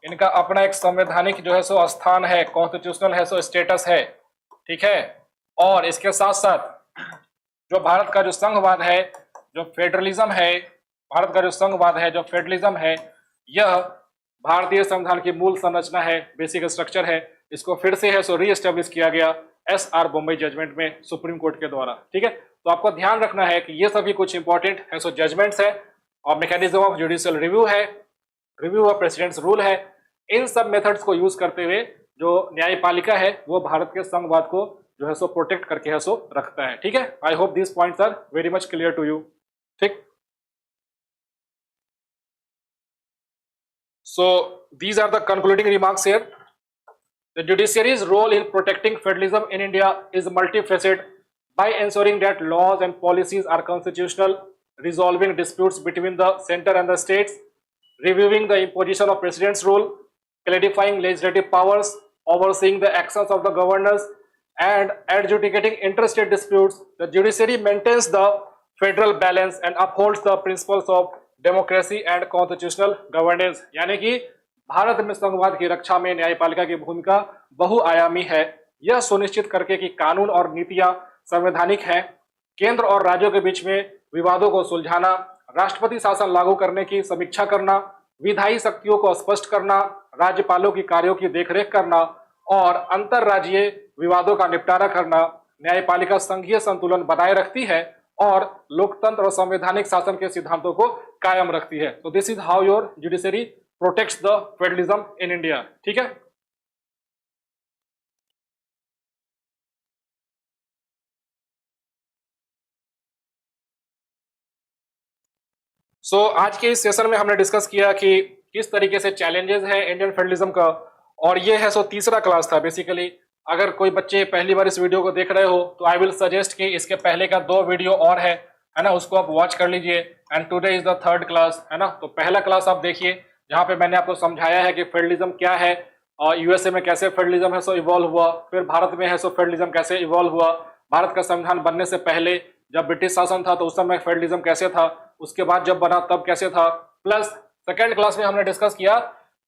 इनका अपना एक संवैधानिक जो है सो स्थान है, कॉन्स्टिट्यूशनल है सो स्टेटस है। ठीक है, और इसके साथ साथ जो भारत का जो संघवाद है, जो फेडरलिज्म है, भारत का जो संघवाद है, जो फेडरलिज्म है, यह भारतीय संविधान की मूल संरचना है, बेसिक स्ट्रक्चर है। इसको फिर से है सो रीएस्टेब्लिश किया गया एस.आर. बोम्मई जजमेंट में सुप्रीम कोर्ट के द्वारा। ठीक है, तो आपको ध्यान रखना है कि ये सभी कुछ इंपॉर्टेंट है सो जजमेंट्स है, और मैकेनिज्म ऑफ जुडिशियल रिव्यू है, रिव्यू ऑफ प्रेसिडेंट्स रूल है। इन सब मेथड्स को यूज करते हुए जो न्यायपालिका है वो भारत के संघवाद को जो है सो प्रोटेक्ट करके है सो रखता है। ठीक है, I hope this points are very much clear to you. ठीक, so these are the concluding remarks here. The judiciary's role in protecting federalism in India is multifaceted by ensuring that laws and policies are constitutional, resolving disputes between the center and the states, reviewing the imposition of president's rule, clarifying legislative powers, overseeing the actions of the governors, and adjudicating interstate disputes. The judiciary maintains the federal balance and upholds the principles of democracy and constitutional governance. यानी कि भारत में संघवाद की रक्षा में न्यायपालिका की भूमिका बहुआयामी है, यह सुनिश्चित करके कि कानून और नीतियां संवैधानिक हैं, केंद्र और राज्यों के बीच में विवादों को सुलझाना, राष्ट्रपति शासन लागू करने की समीक्षा करना, विधायी शक्तियों को स्पष्ट करना, राज्यपालों की कार्यों की देखरेख करना और अंतरराज्यीय विवादों का निपटारा करना। न्यायपालिका संघीय संतुलन बनाए रखती है और लोकतंत्र और संवैधानिक शासन के सिद्धांतों को कायम रखती है। तो this is how your judiciary protects the federalism in India. ठीक है, आज के इस सेशन में हमने डिस्कस किया कि किस तरीके से चैलेंजेस है इंडियन फेडरलिज्म का, और ये है तीसरा क्लास था बेसिकली। अगर कोई बच्चे पहली बार इस वीडियो को देख रहे हो तो आई विल सजेस्ट कि इसके पहले का 2 वीडियो और है ना, उसको आप वॉच कर लीजिए। And today is the 3rd class, है ना। तो पहला क्लास आप देखिए जहाँ पे मैंने आपको समझाया है कि फेडरलिज्म क्या है, और यूएसए में कैसे फेडरलिज्म है इवॉल्व हुआ, फिर भारत में है फेडरलिज्म कैसे इवॉल्व हुआ, भारत का संविधान बनने से पहले जब ब्रिटिश शासन था तो उस समय फेडरलिज्म कैसे था, उसके बाद जब बना तब कैसे था। प्लस 2nd क्लास में हमने डिस्कस किया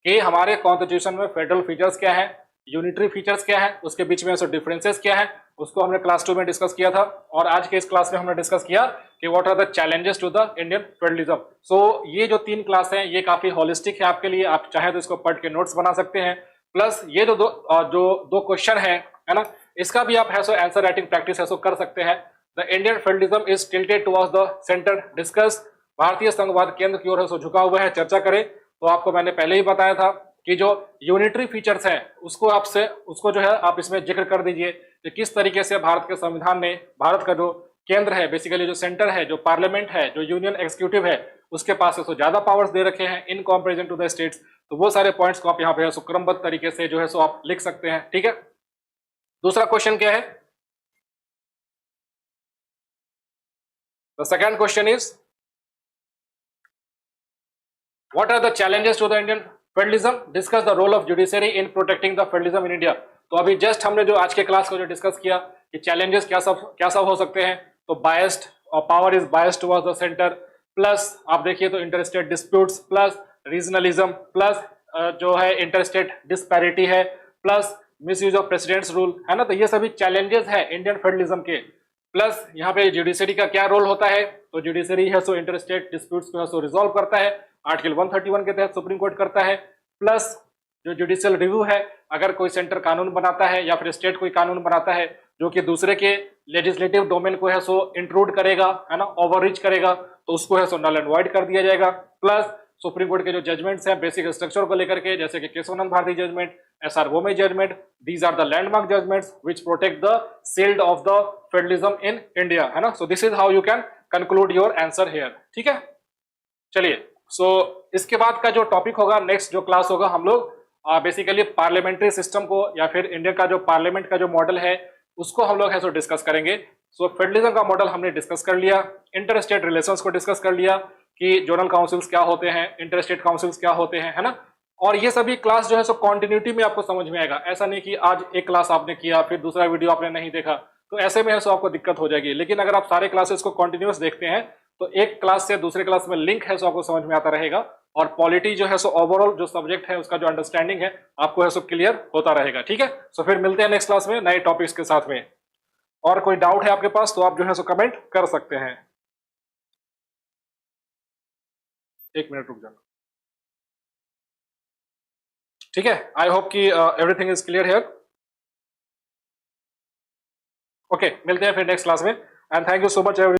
कि हमारे कॉन्स्टिट्यूशन में फेडरल फीचर्स क्या है, यूनिटरी फीचर्स क्या है, उसके बीच में डिफरेंसेस क्या है, उसको हमने क्लास 2 में डिस्कस किया था। और आज के इस क्लास में हमने डिस्कस किया कि what are the challenges to the Indian federalism. So ये जो 3 क्लास हैं ये काफी होलिस्टिक है आपके लिए, आप चाहे तो इसको पढ़ के नोट्स बना सकते हैं। प्लस ये जो दो क्वेश्चन है ना, इसका भी आप आंसर राइटिंग प्रैक्टिस कर सकते हैं। The Indian federalism is tilted towards the centre, discuss. भारतीय संघवाद केंद्र की ओर झुका हुआ है, चर्चा करें। तो आपको मैंने पहले ही बताया था कि जो यूनिटरी फीचर्स हैं उसको जो है आप इसमें जिक्र कर दीजिए कि किस तरीके से भारत के संविधान ने भारत का जो केंद्र है, बेसिकली जो सेंटर है, जो पार्लियामेंट है, जो यूनियन एक्सिक्यूटिव है, उसके पास ज्यादा पावर्स दे रखे हैं in comparison to the states. तो वो सारे पॉइंट्स को आप यहाँ पे क्रमबद्ध तरीके से जो है आप लिख सकते हैं। ठीक है, दूसरा क्वेश्चन क्या है? The second question is what are the challenges to the Indian federalism? Discuss the role of judiciary in protecting the federalism in India. तो अभी जस्ट हमने जो आज के क्लास को जो डिस्कस किया कि चैलेंजेस क्या सब हो सकते हैं, तो बायस्ड और power is biased towards the centre, plus आप देखिए तो interstate disputes, plus regionalism, plus जो है इंटरस्टेट डिस्पैरिटी है, plus misuse of president's rule, है ना। तो ये सभी चैलेंजेस है इंडियन फेडरलिज्म के। प्लस यहाँ पे जुडिशरी का क्या रोल होता है, तो जुडिशरी है सो इंटरस्टेट डिस्प्यूट्स को है सो रिजॉल्व करता है, आर्टिकल 131 के तहत सुप्रीम कोर्ट करता है। प्लस जो जुडिशियल रिव्यू है, अगर कोई सेंटर कानून बनाता है या फिर स्टेट कोई कानून बनाता है जो कि दूसरे के लेजिस्लेटिव डोमेन को है सो इंट्रूड करेगा, है ना, ओवररीच करेगा, तो उसको है सो नल एंड वॉइड कर दिया जाएगा। प्लस सुप्रीम कोर्ट के जो जजमेंट्स हैं बेसिक स्ट्रक्चर को लेकर के, जैसे कि Kesavananda Bharati judgment, S R Bommai judgment, these are the landmark judgments which protect the shield of the federalism in India, है ना। So this is how you can conclude your answer here, ठीक है। चलिए, सो इसके बाद का जो टॉपिक होगा, नेक्स्ट जो क्लास होगा, हम लोग बेसिकली पार्लियामेंट्री सिस्टम को या फिर इंडिया का जो पार्लियामेंट का जो मॉडल है उसको हम लोग है सो डिस्कस करेंगे। सो फेडरलिज्म का मॉडल हमने डिस्कस कर लिया, इंटर स्टेट रिलेशंस को डिस्कस कर लिया कि जोनल काउंसिल्स क्या होते हैं, इंटर स्टेट काउंसिल्स क्या होते हैं, है ना। और ये सभी क्लास जो है सो कॉन्टिन्यूटी में आपको समझ में आएगा, ऐसा नहीं कि आज एक क्लास आपने किया फिर दूसरा वीडियो आपने नहीं देखा, तो ऐसे में है सो आपको दिक्कत हो जाएगी। लेकिन अगर आप सारे क्लासेस को कंटिन्यूअस देखते हैं तो एक क्लास से दूसरे क्लास में लिंक है सो आपको समझ में आता रहेगा, और पॉलिटी जो है सो ओवरऑल जो सब्जेक्ट है उसका जो अंडरस्टैंडिंग है आपको है सो क्लियर होता रहेगा, ठीक है। सो फिर मिलते हैं नेक्स्ट क्लास में नए टॉपिक्स के साथ में। और कोई डाउट है आपके पास तो आप जो है सो कमेंट कर सकते हैं। एक मिनट रुक जाना, ठीक है। आई होप कि everything is clear here. Okay, मिलते हैं फिर नेक्स्ट क्लास में, and thank you so much every